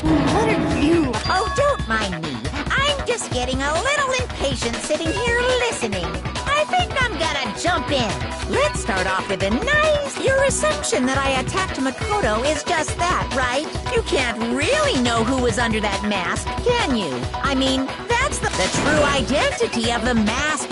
What are you? Oh, don't mind me. I'm just getting a little impatient sitting here listening. I think I'm gonna jump in. Let's start off with a nice... Your assumption that I attacked Makoto is just that, right? You can't really know who was under that mask, can you? I mean, that's the true identity of the mask.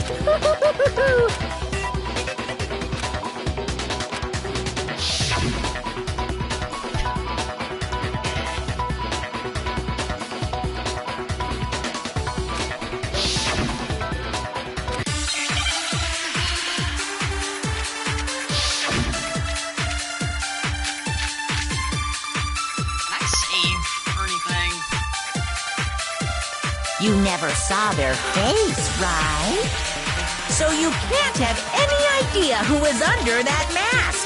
You never saw their face, right? So you can't have any idea who was under that mask.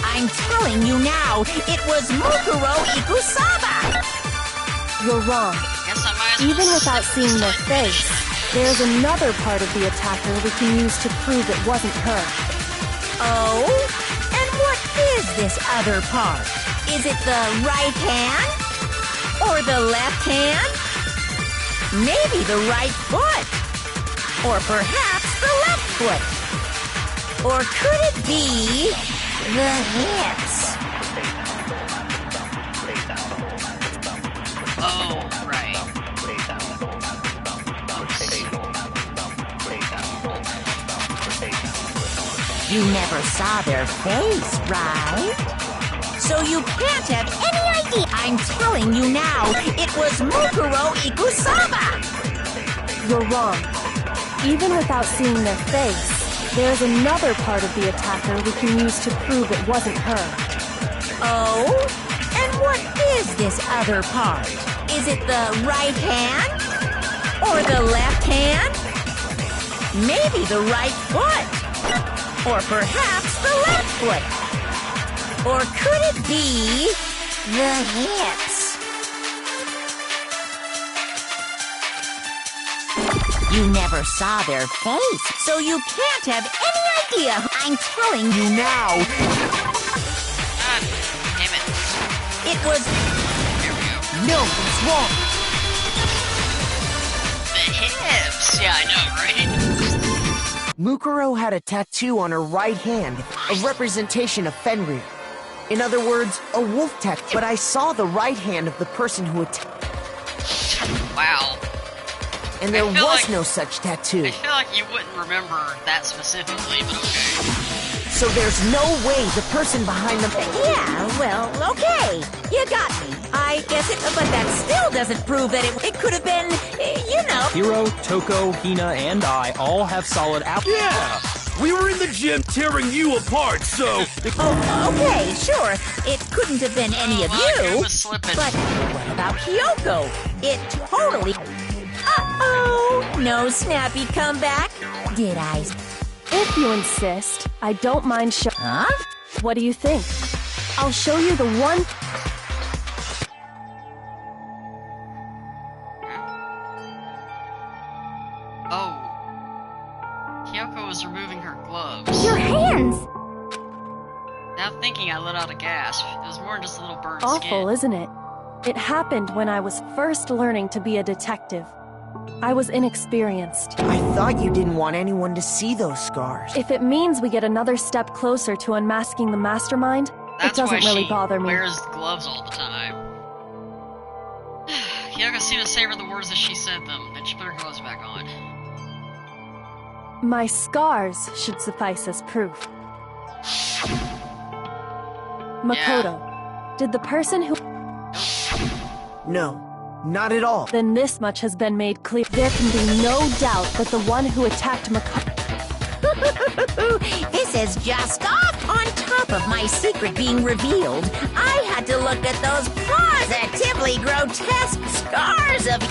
I'm telling you now, it was Mukuro Ikusaba. You're wrong. Guess I might as well Even without slip seeing this their time. face, there's another part of the attacker we can use to prove it wasn't her. Oh? And what is this other part? Is it the right hand? Or the left hand? Maybe the right foot? Or perhaps the left foot? Or could it be the hips? Oh, right. You never saw their face, right? So you can't have any idea. I'm telling you now, it was Mukuro Ikusaba. You're wrong. Even without seeing their face, there's another part of the attacker we can use to prove it wasn't her. Oh? And what is this other part? Is it the right hand? Or the left hand? Maybe the right foot? Or perhaps the left foot? Or could it be the hips? You never saw their face, so you can't have any idea. I'm telling you now. God damn it. It was... Here we go. No, it's wrong. The hips! Yeah, I know, right? Mukuro had a tattoo on her right hand, a representation of Fenrir. In other words, a wolf tattoo. But I saw the right hand of the person who attacked, Wow. and there I was feel like- no such tattoo. I feel like you wouldn't remember that specifically, but okay. So there's no way the person behind the... Yeah, well, okay. You got me. I guess it... But that still doesn't prove that it could have been, you know... Hiro, Toko, Hina, and I all have solid Yeah! We were in the gym tearing you apart, so... Oh, okay, sure. It couldn't have been any of It you. was slipping. But what about Kyoko? It totally... Uh-oh! No snappy comeback? Did I... If you insist, I don't mind show. Huh? What do you think? I'll show you the one... Oh. Kyoko was removing her gloves. Your hands! Now thinking, I let out a gasp. It was more than just a little burned Awful, skin. isn't it? It happened when I was first learning to be a detective. I was inexperienced. I thought you didn't want anyone to see those scars. If it means we get another step closer to unmasking the mastermind, That's it doesn't why really she bother me. wears gloves all the time. Kyoko seemed to savor the words as she said them, then she put her gloves back on. My scars should suffice as proof. Makoto, did the person who... No, not at all. Then this much has been made clear. There can be no doubt that the one who attacked Makoto... This is just off on top of my secret being revealed. I had to look at those positively grotesque scars of...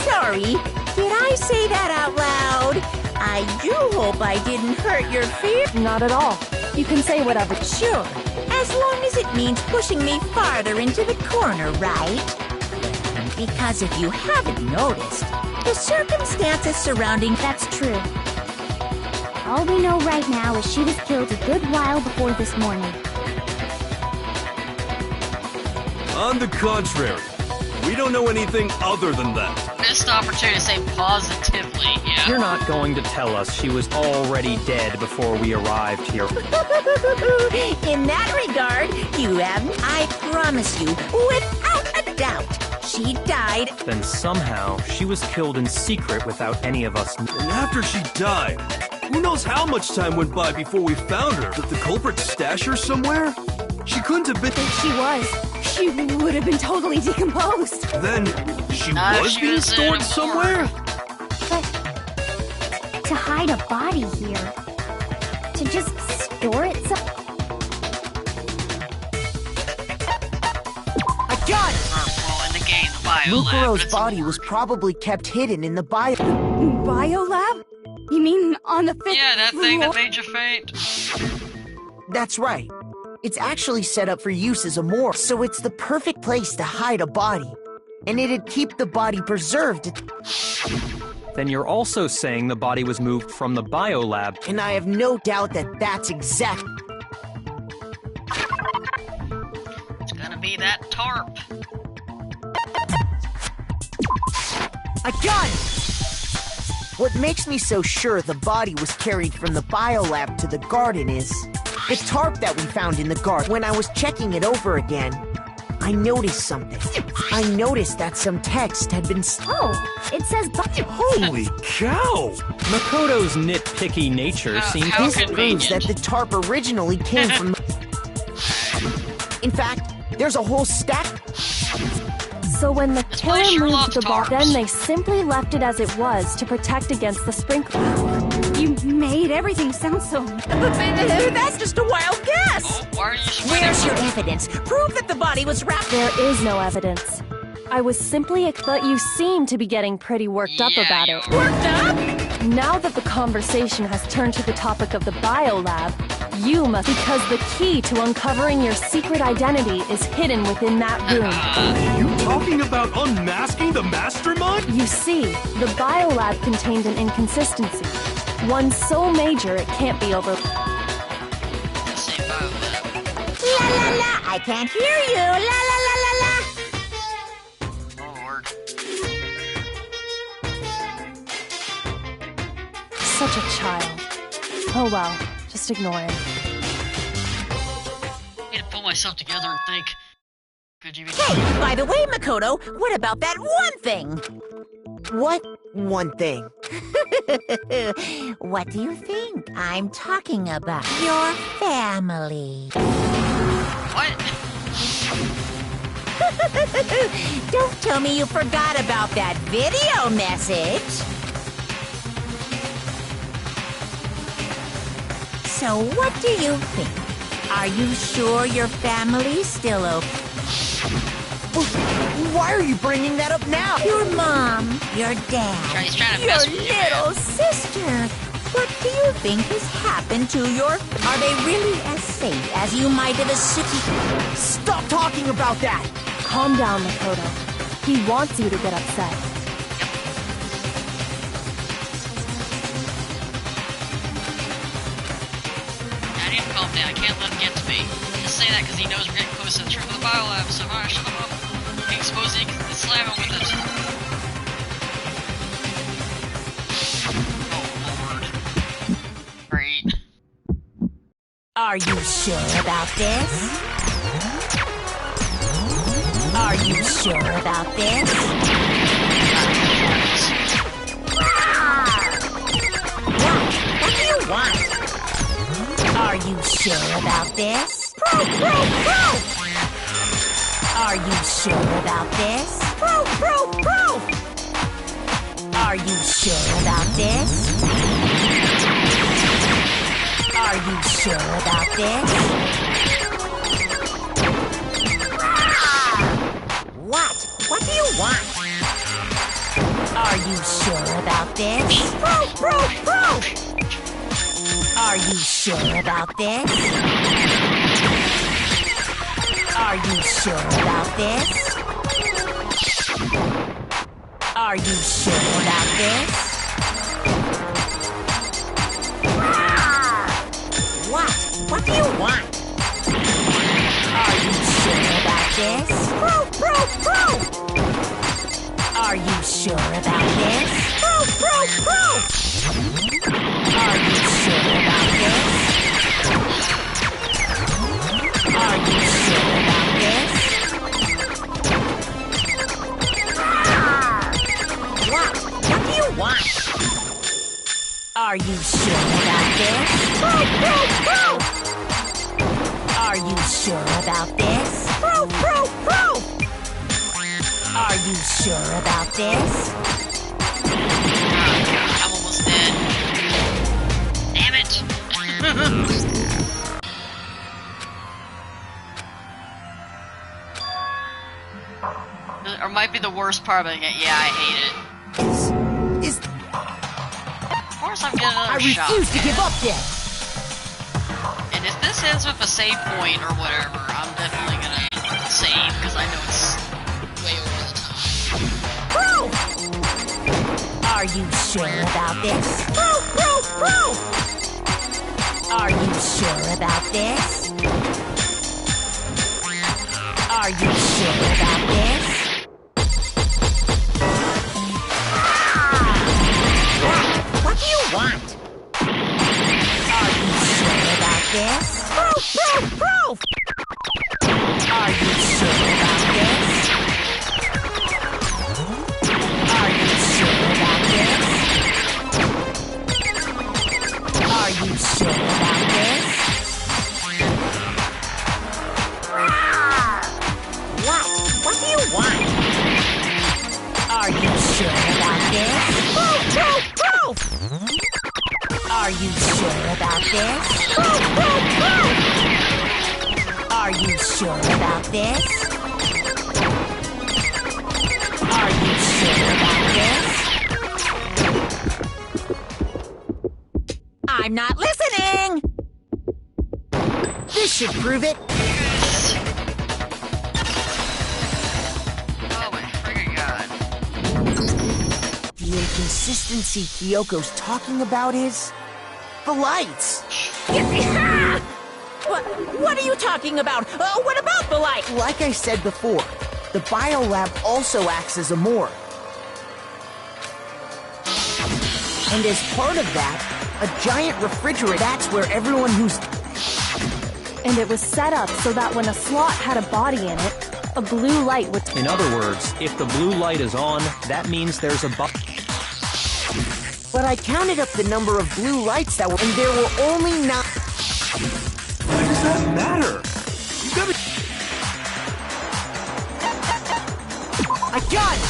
sorry. Did I say that out loud? I do hope I didn't hurt your fear. Not at all. You can say whatever. Sure, as long as it means pushing me farther into the corner, right? Because if you haven't noticed, the circumstances surrounding... That's true. All we know right now is she was killed a good while before this morning. On the contrary, we don't know anything other than that. Missed opportunity to say positively, yeah. You're not going to tell us she was already dead before we arrived here. In that regard, you haven't. I promise you, without a doubt, she died. Then somehow, she was killed in secret without any of us... And after she died, who knows how much time went by before we found her? Did the culprit stash her somewhere? She couldn't have been... She was. She would have been totally decomposed. Then, she was she being was in stored a somewhere? But to hide a body here, to just store it so... I got it! Well, in the game, the bio Mukuro's body was probably kept hidden in the Biolab? You mean on the fifth Yeah, that thing floor? that made you faint. That's right. It's actually set up for use as a morgue, so it's the perfect place to hide a body. And it'd keep the body preserved. Then you're also saying the body was moved from the biolab. And I have no doubt that that's exactly... It's gonna be that tarp. I got it! What makes me so sure the body was carried from the biolab to the garden is the tarp that we found in the garden. When I was checking it over again, I noticed something. I noticed that some text had been... Oh, it says... Holy cow! Makoto's nitpicky nature seems... how This proves that the tarp originally came from... In fact, there's a whole stack... So when the killer place sure moved loves the body, tarps. then they simply left it as it was to protect against the sprinkler. You made everything sound so... That's just a wild guess. Oh, why are you Where's your sweating? evidence? Prove that the body was wrapped. There is no evidence. I was simply... But you seem to be getting pretty worked up about it. Worked up? Now that the conversation has turned to the topic of the biolab, you must... Because the key to uncovering your secret identity is hidden within that room. You talking about unmasking the Mastermind? You see, the biolab contained an inconsistency. One so major it can't be over... Let's see, biolab. La la la, I can't hear you. La la la la la. Oh, Lord. Such a child. Oh well, just ignore him. I need to pull myself together and think. Could you be... Hey, by the way, Makoto, what about that one thing? What one thing? What do you think I'm talking about? Your family. What? Don't tell me you forgot about that video message. So what do you think? Are you sure your family's still okay? Why are you bringing that up now? Your mom, your dad, He's trying to your mess with you, man. little sister. What do you think has happened to your... Are they really as safe as you might have assumed? Stop talking about that! Calm down, Makoto. He wants you to get upset. I need to calm down. I can't let him get to me. Just say that because he knows we're getting close to the trip of the biolab, so alright, shut him up. He exposed it, slam him with it. Oh, Lord. Great. Are you sure about this? Are you sure about this? What do you want? Are you sure about this? Pro! Are you sure about this? Pro! Are you sure about this? Are you sure about this? What do you want? Are you sure about this? Pro! Are you sure about this? Are you sure about this? Are you sure about this? What do you want? Are you sure about this? Pro! Are you sure about this? Pro! Are you sure about this? Are you sure about this? What do you want? Are you sure about this? Pro! Are you sure about this? Pro! Are you sure about this? I'm almost dead. Damn it! Or might be the worst part of it. Yeah, I hate it. Of course I'm getting another shot. I refuse to give up yet. And if this ends with a save point or whatever, I'm definitely gonna save, because I know it's way over the top. Proof! Are you sure about this? Proof! Are you sure about this? Are you sure about this? What do you want? Are you sure about this? Proof! Are you sure about this? Are you sure about this? Are you sure about this? What do you want? Are you sure about this? Proof! Are you sure about this? Proof! Are you sure about this? Are you sure about this? I'm not listening! This should prove it. Oh my friggin' god. The inconsistency Kyoko's talking about is the lights. What are you talking about? What about the light? Like I said before, the biolab also acts as a morgue. And as part of that, a giant refrigerator, that's where everyone who's... And it was set up so that when a slot had a body in it, a blue light would... In other words, if the blue light is on, that means there's a But I counted up the number of blue lights that were... And there were only 9... Why does that matter? You gotta... I got it!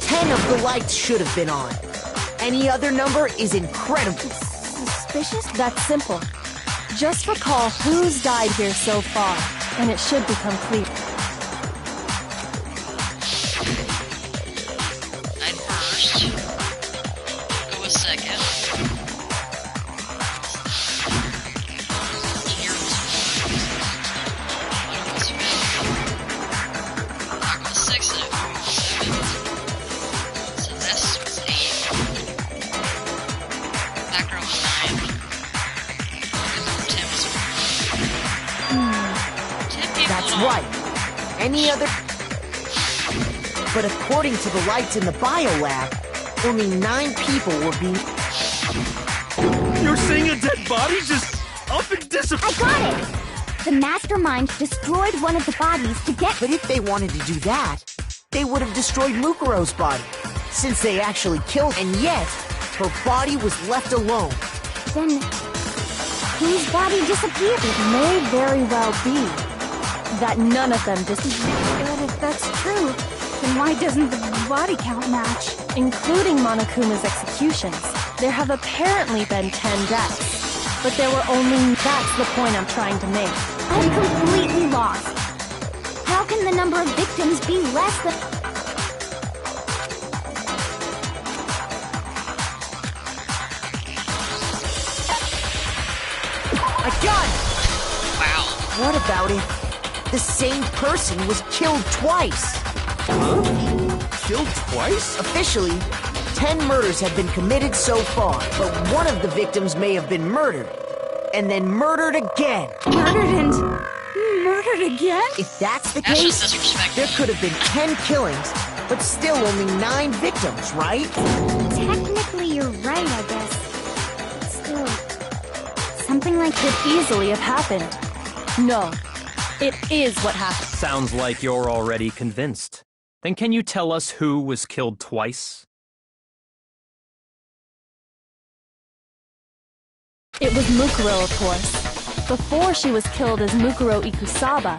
10 of the lights should have been on. Any other number is incredible. Suspicious? That's simple. Just recall who's died here so far, and it should become clear. I'd first. Go a second. Here was 1. 1 was 5. Back was 6 and it was 7. So this was 8. Back row was 9. That's right. Any other... But according to the lights in the biolab, only 9 people were being... You're saying a dead body just up and disappeared? I got it! The Mastermind destroyed one of the bodies to get... But if they wanted to do that, they would have destroyed Mukuro's body, since they actually killed her, and yet, her body was left alone. Then... whose body disappeared? It may very well be that none of them disappeared. But if that's true, then why doesn't the body count match? Including Monokuma's executions, there have apparently been 10 deaths. But there were only... That's the point I'm trying to make. I'm completely lost. How can the number of victims be less than... I got it! Wow. What about it? The same person was killed twice. Huh? Killed twice? Officially, 10 murders have been committed so far, but one of the victims may have been murdered, and then murdered again. Murdered again? If that's the That's case, just disrespectful. there could have been 10 killings, but still only 9 victims, right? Technically, you're right, I guess. But still... something like Could easily have happened. No, it is what happened. Sounds like you're already convinced. Then can you tell us who was killed twice? It was Mukuro, of course. Before she was killed as Mukuro Ikusaba,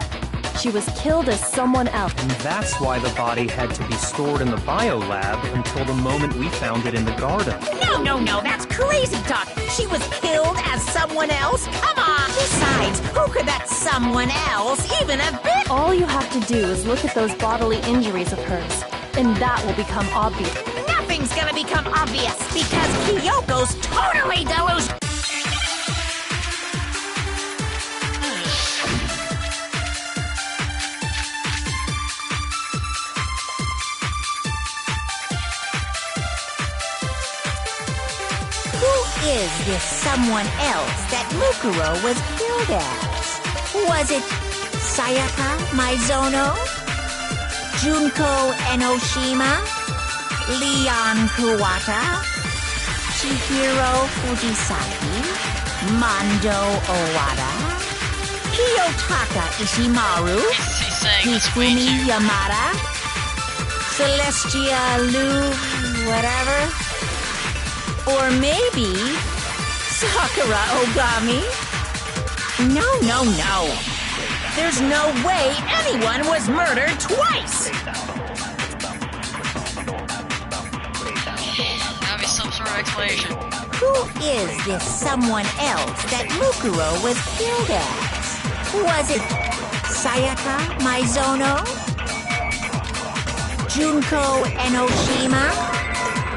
she was killed as someone else. And that's why the body had to be stored in the biolab until the moment we found it in the garden. No, that's crazy talk. She was killed as someone else? Come on! Besides, who could that someone else even have been? All you have to do is look at those bodily injuries of hers, and that will become obvious. Nothing's gonna become obvious because Kyoko's totally delusional. Who is this someone else that Mukuro was killed as? Was it Sayaka Maizono? Junko Enoshima? Leon Kuwata? Chihiro Fujisaki? Mando Owada? Kiyotaka Ishimaru? Hifumi Yamada? Celestia Lu... whatever? Or maybe... Sakura Ogami? No. There's no way anyone was murdered twice! Gotta be some sort of explanation. Who is this someone else that Mukuro was killed as? Was it Sayaka Maizono? Junko Enoshima?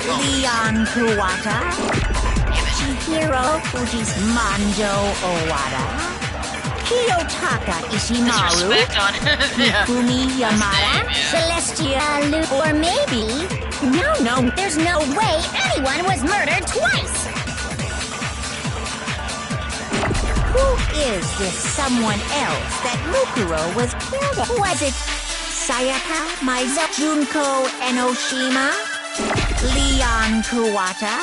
Leon Kuwata? Chihiro Fuji's Mando Owada? Kiyotaka Ishimaru? Hifumi Yamada? Celestia Lu? Or maybe... No, there's no way anyone was murdered twice! Who is this someone else that Mukuro was killed at? Was it Sayaka Maizono? Junko Enoshima? Leon Kuwata?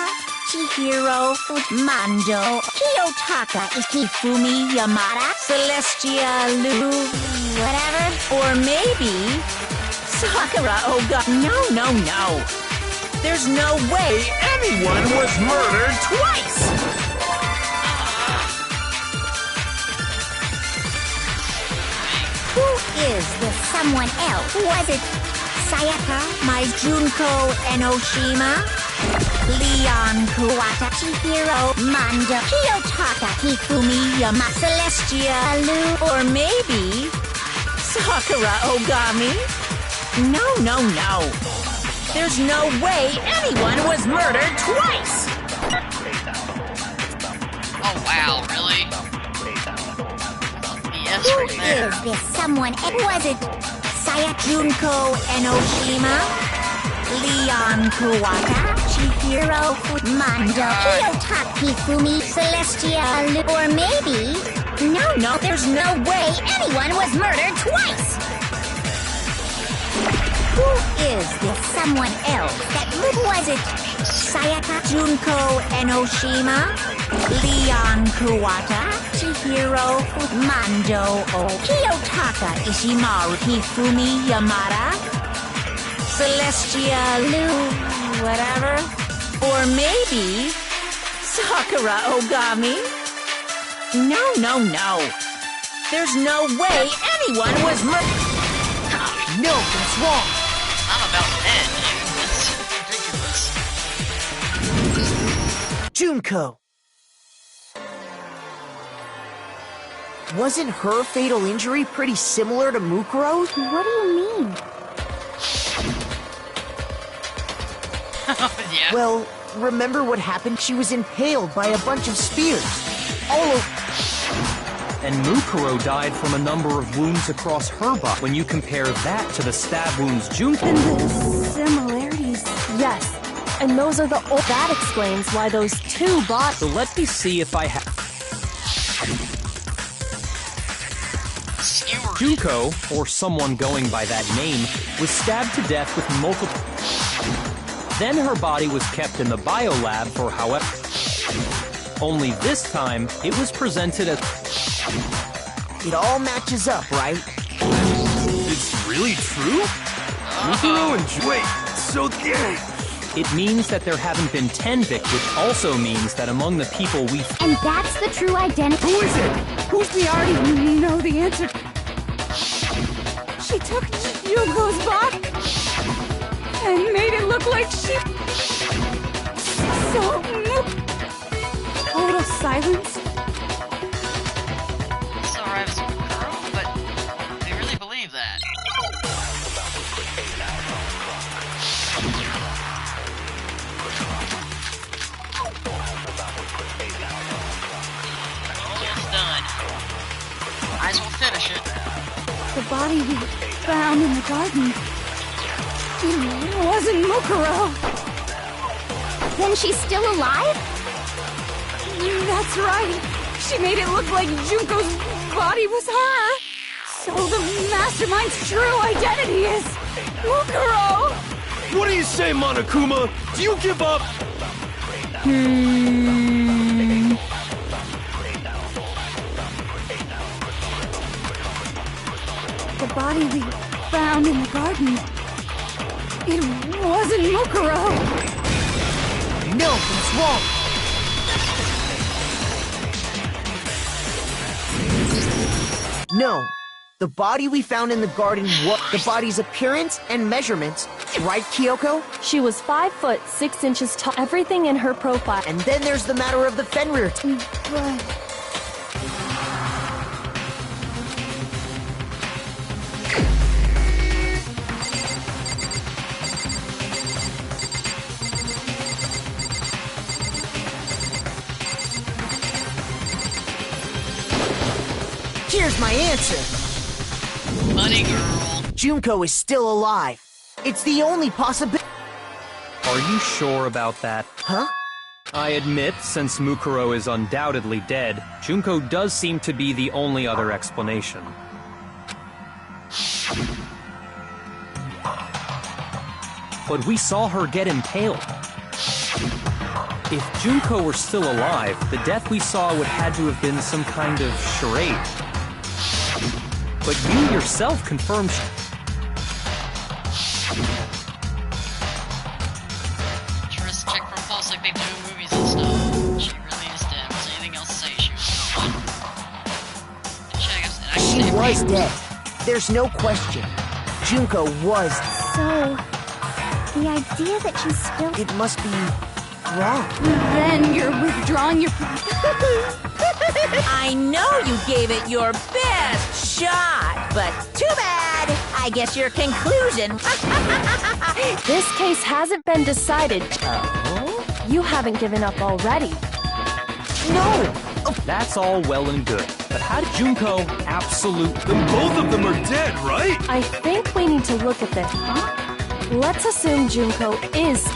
Chihiro Mando? Kiyotaka Hifumi Yamada? Celestia Lu? Whatever? Or maybe... Sakura Oga... No. There's no way anyone was murdered twice! Who is this someone else? Was it Sayaka Junko Enoshima? Leon Kuwata? Chihiro Mando? Kiyotaka Hifumi Yamada? Celestia Lu? Or maybe... Sakura Ogami? No. There's no way anyone was murdered twice! Oh wow, really? Yes, Who right there. is this someone? Was it Sayaka Junko Enoshima? Leon Kuwata? Chihiro Mando? Kiyotaka Hifumi? Celestia Lu? Or maybe... No, there's no way anyone was murdered twice! Who is this someone else that was it? Sayaka Junko Enoshima? Leon Kuwata? Chihiro Mando? Kiyotaka Ishimaru? Hifumi Yamada? Celestia Lu? Whatever? Or maybe... Sakura Ogami? No. There's no way anyone was murdered. No, that's wrong. I'm about to end, dude. That's ridiculous. Junko. Wasn't her fatal injury pretty similar to Mukuro's? What do you mean? Yeah. Well, remember what happened? She was impaled by a bunch of spears. All over. And Mukuro died from a number of wounds across her body. When you compare that to the stab wounds Junko... And the similarities... Yes, and those are the... That explains why those two bodies... So let me see if I have... Junko, or someone going by that name, was stabbed to death with multiple... Then her body was kept in the biolab for however... Only this time, it was presented as... It all matches up, right? It's really true? Mukuro and... Wait, so... It means that there haven't been 10 victims, which also means that among the people we... And that's the true identity. Who is it? Who's we already know the answer. She took Yugo's body and made it look like she... So... Total silence. So arrives Mukuro, but they really believe The body we found in the garden. It wasn't Mukuro. Then she's still alive? That's right. She made it look like Junko's body was her. So the Mastermind's true identity is Mukuro. What do you say, Monokuma? Do you give up? The body we found in the garden. It wasn't Mukuro. No, it's wrong. No. The body we found in the garden was the body's appearance and measurements. Right, Kyoko? She was 5 foot 6 inches tall. Everything in her profile. And then there's the matter of the Fenrir. But... Here's my answer. Money girl. Junko is still alive. It's the only possibility. Are you sure about that? Huh? I admit, since Mukuro is undoubtedly dead, Junko does seem to be the only other explanation. But we saw her get impaled. If Junko were still alive, the death we saw would had to have been some kind of charade. But you yourself confirmed... Just check for pulse like they do in movies and stuff. She really is dead. Was anything else to say she was gone? Check us. She was dead. There's no question. Junko was. So, the idea that she's still... It must be wrong. Then you're withdrawing your... I know you gave it your best shot, but too bad. I guess your conclusion... This case hasn't been decided. Oh? You haven't given up already. No! That's all well and good. But how did Junko absolutely... Then both of them are dead, right? I think we need to look at this. Huh? Let's assume Junko is...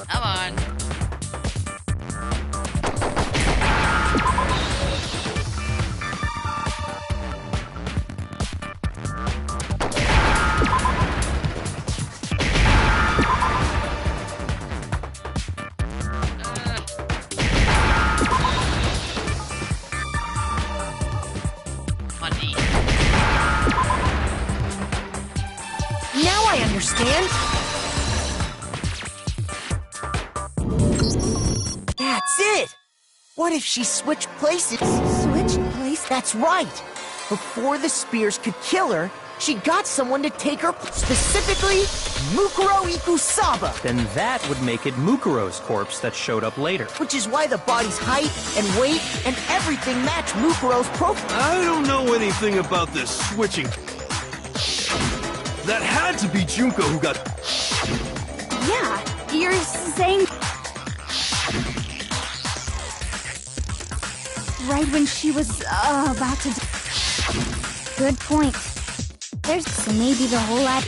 Come on. Money. Now I understand. That's it. What if she switched places? Switch place? That's right. Before the spears could kill her, she got someone to take her, specifically Mukuro Ikusaba. Then that would make it Mukuro's corpse that showed up later. Which is why the body's height and weight and everything match Mukuro's profile. I don't know anything about this switching. That had to be Junko who got... Yeah, you're saying... Right when she was about to... Good point. There's so maybe the whole lot...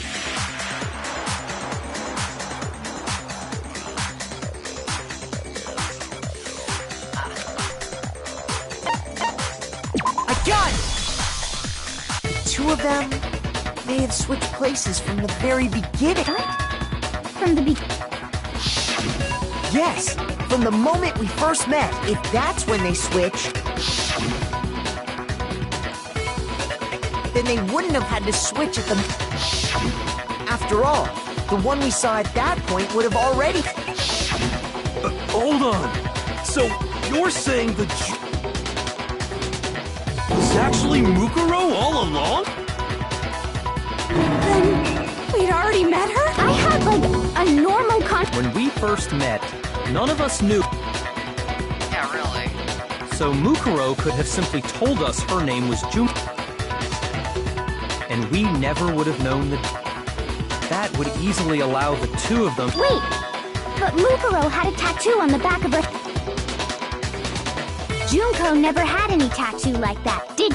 I got it! Two of them may have switched places from the very beginning. From the beginning. Yes, from the moment we first met. If that's when they switched, then they wouldn't have had to switch at the... After all, the one we saw at that point would have already... Hold on. So, you're saying actually Mukuro all along? Then we'd already met her? I had like a normal When we first met, none of us knew. Yeah, really. So Mukuro could have simply told us her name was Junko. And we never would have known that. That would easily allow the two of them. Wait! But Mukuro had a tattoo on the back of her. Junko never had any tattoo like that, did?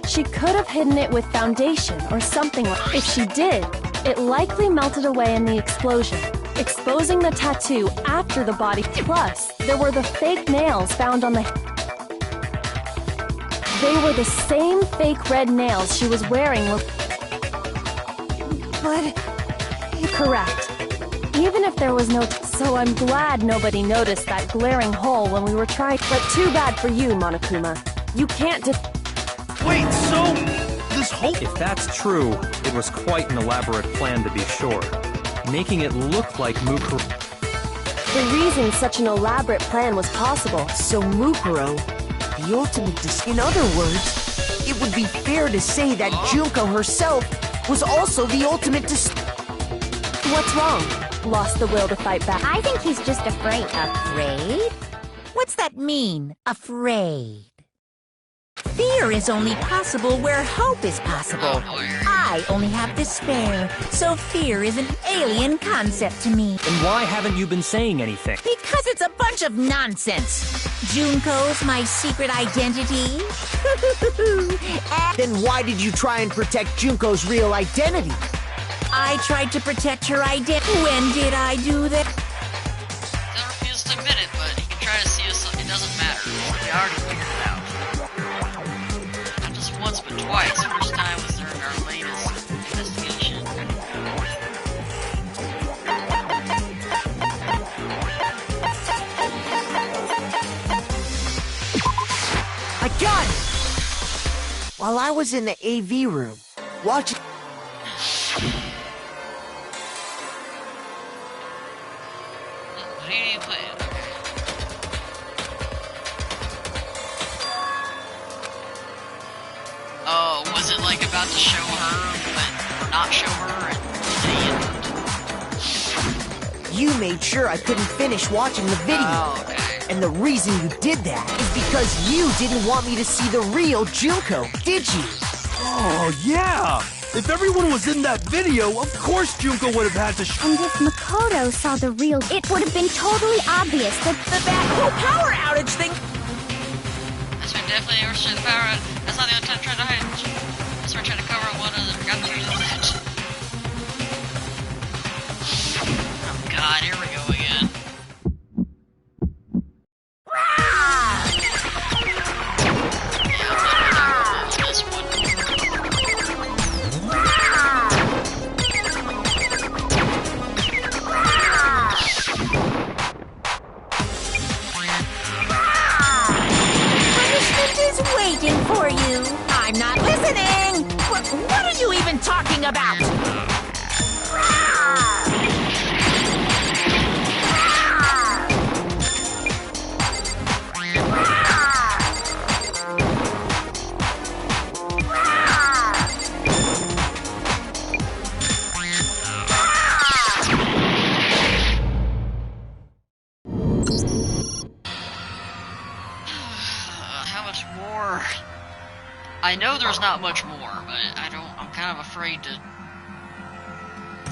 She could have hidden it with foundation or something like. If she did, it likely melted away in the explosion, exposing the tattoo after the body. Plus, there were the fake nails found on the. They were the same fake red nails she was wearing. But... Correct. Even if there was no. So I'm glad nobody noticed that glaring hole when we were trying. But too bad for you, Monokuma. You can't Wait, so this whole... If that's true, it was quite an elaborate plan to be sure, making it look like Mukuro. The reason such an elaborate plan was possible. So Mukuro, the ultimate In other words, it would be fair to say that Junko herself was also the ultimate What's wrong? Lost the will to fight back. I think he's just afraid. Afraid? What's that mean, afraid? Fear is only possible where hope is possible. I only have despair, so fear is an alien concept to me. Then why haven't you been saying anything? Because it's a bunch of nonsense. Junko's my secret identity. Then why did you try and protect Junko's real identity? I tried to protect her identity. When did I do that? He refuses to admit it, but he can try to see us. It doesn't matter. We already figured it out. Not just once, but twice. First time was during our latest investigation. I got it! While I was in the AV room, watching... What are you playing? Okay. Oh, was it like about to show her, but or not show her at the end? You made sure I couldn't finish watching the video. Oh, okay. And the reason you did that is because you didn't want me to see the real Junko, did you? Oh, yeah! If everyone was in that video, of course Junko would have had to And if Makoto saw the real, it would have been totally obvious that That whole power outage thing... That's been definitely overshot the power out. That's not the only time I tried to hide. That's why I tried to cover one of the forgot to use that. Oh god, here we go again. Waiting for you. I'm not listening. What are you even talking about? I know there's not much more, but I'm kind of afraid to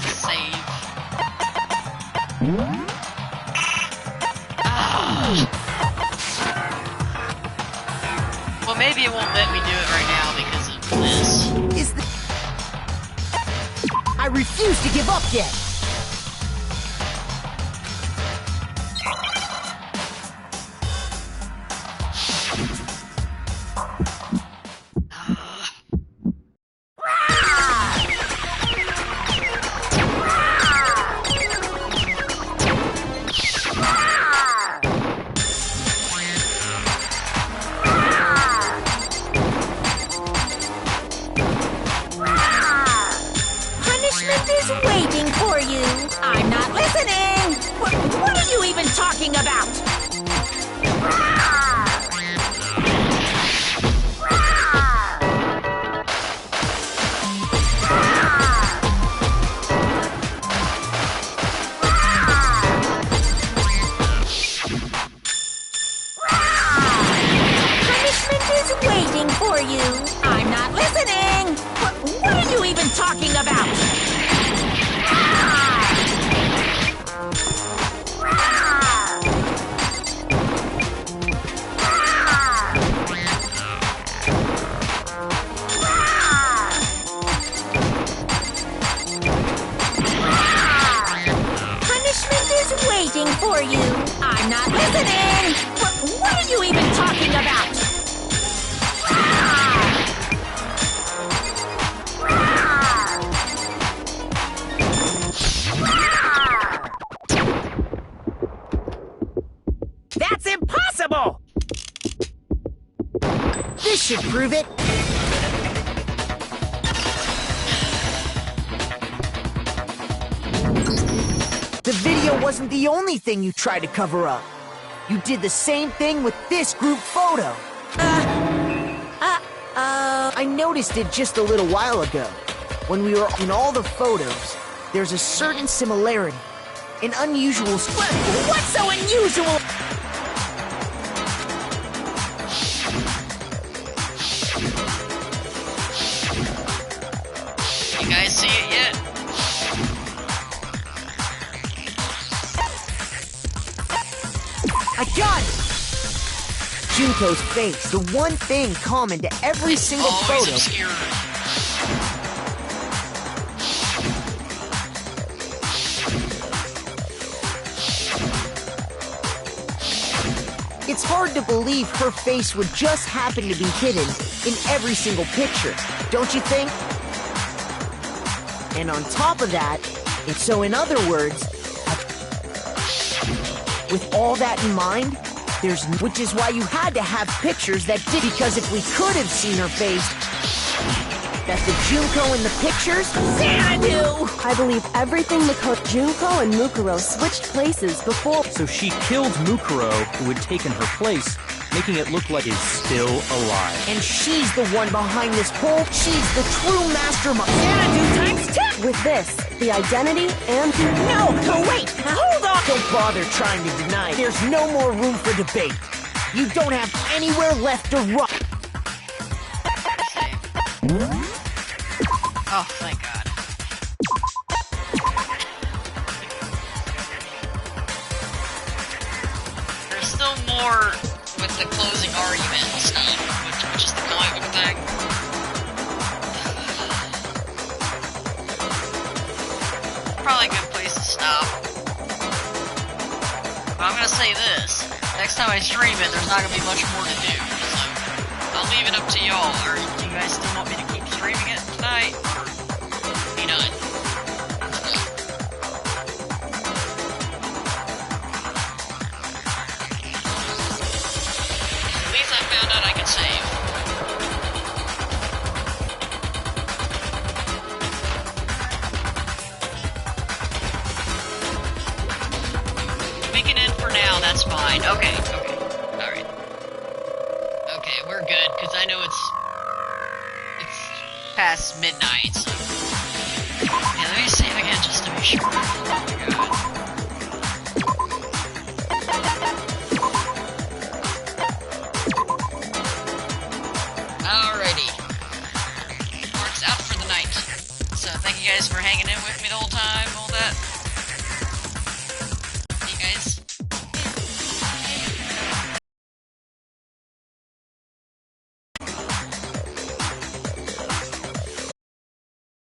save. Well, maybe it won't let me do it right now because of this. I refuse to give up yet! for you. I'm not listening. What are you even talking about? That's impossible! This should prove it. The video wasn't the only thing you tried to cover up. You did the same thing with this group photo. I noticed it just a little while ago. When we were in all the photos, there's a certain similarity. An unusual... What's so unusual? You guys see it yet? I got it! Junko's face, the one thing common to every single Always photo. obscure. It's hard to believe her face would just happen to be hidden in every single picture, don't you think? And on top of that, so in other words, with all that in mind, which is why you had to have pictures that did, because if we could have seen her face, that the Junko in the pictures, Xanadu! I believe everything Junko and Mukuro switched places before. So she killed Mukuro, who had taken her place, making it look like is still alive. And she's the one behind this whole... She's the true mastermind. Xanadu times 10! With this, the identity and... No! Wait! Hold on! Don't bother trying to deny it. There's no more room for debate. You don't have anywhere left to run. Oh, thank God. There's still more with the closing argument stuff, which is the comic book thing. Probably a good place to stop. But I'm gonna say this. Next time I stream it, there's not gonna be much more to do. So, I'll leave it up to y'all. Or do you guys still want me to keep streaming it tonight? Or be done? At least I found out I can save. We can end for now, that's fine. Okay, alright. Okay, we're good, because I know it's past midnight, so... Yeah, let me save again just to be sure. Oh my God. Alrighty. Works out for the night. So thank you guys for hanging in with me the whole time, all that.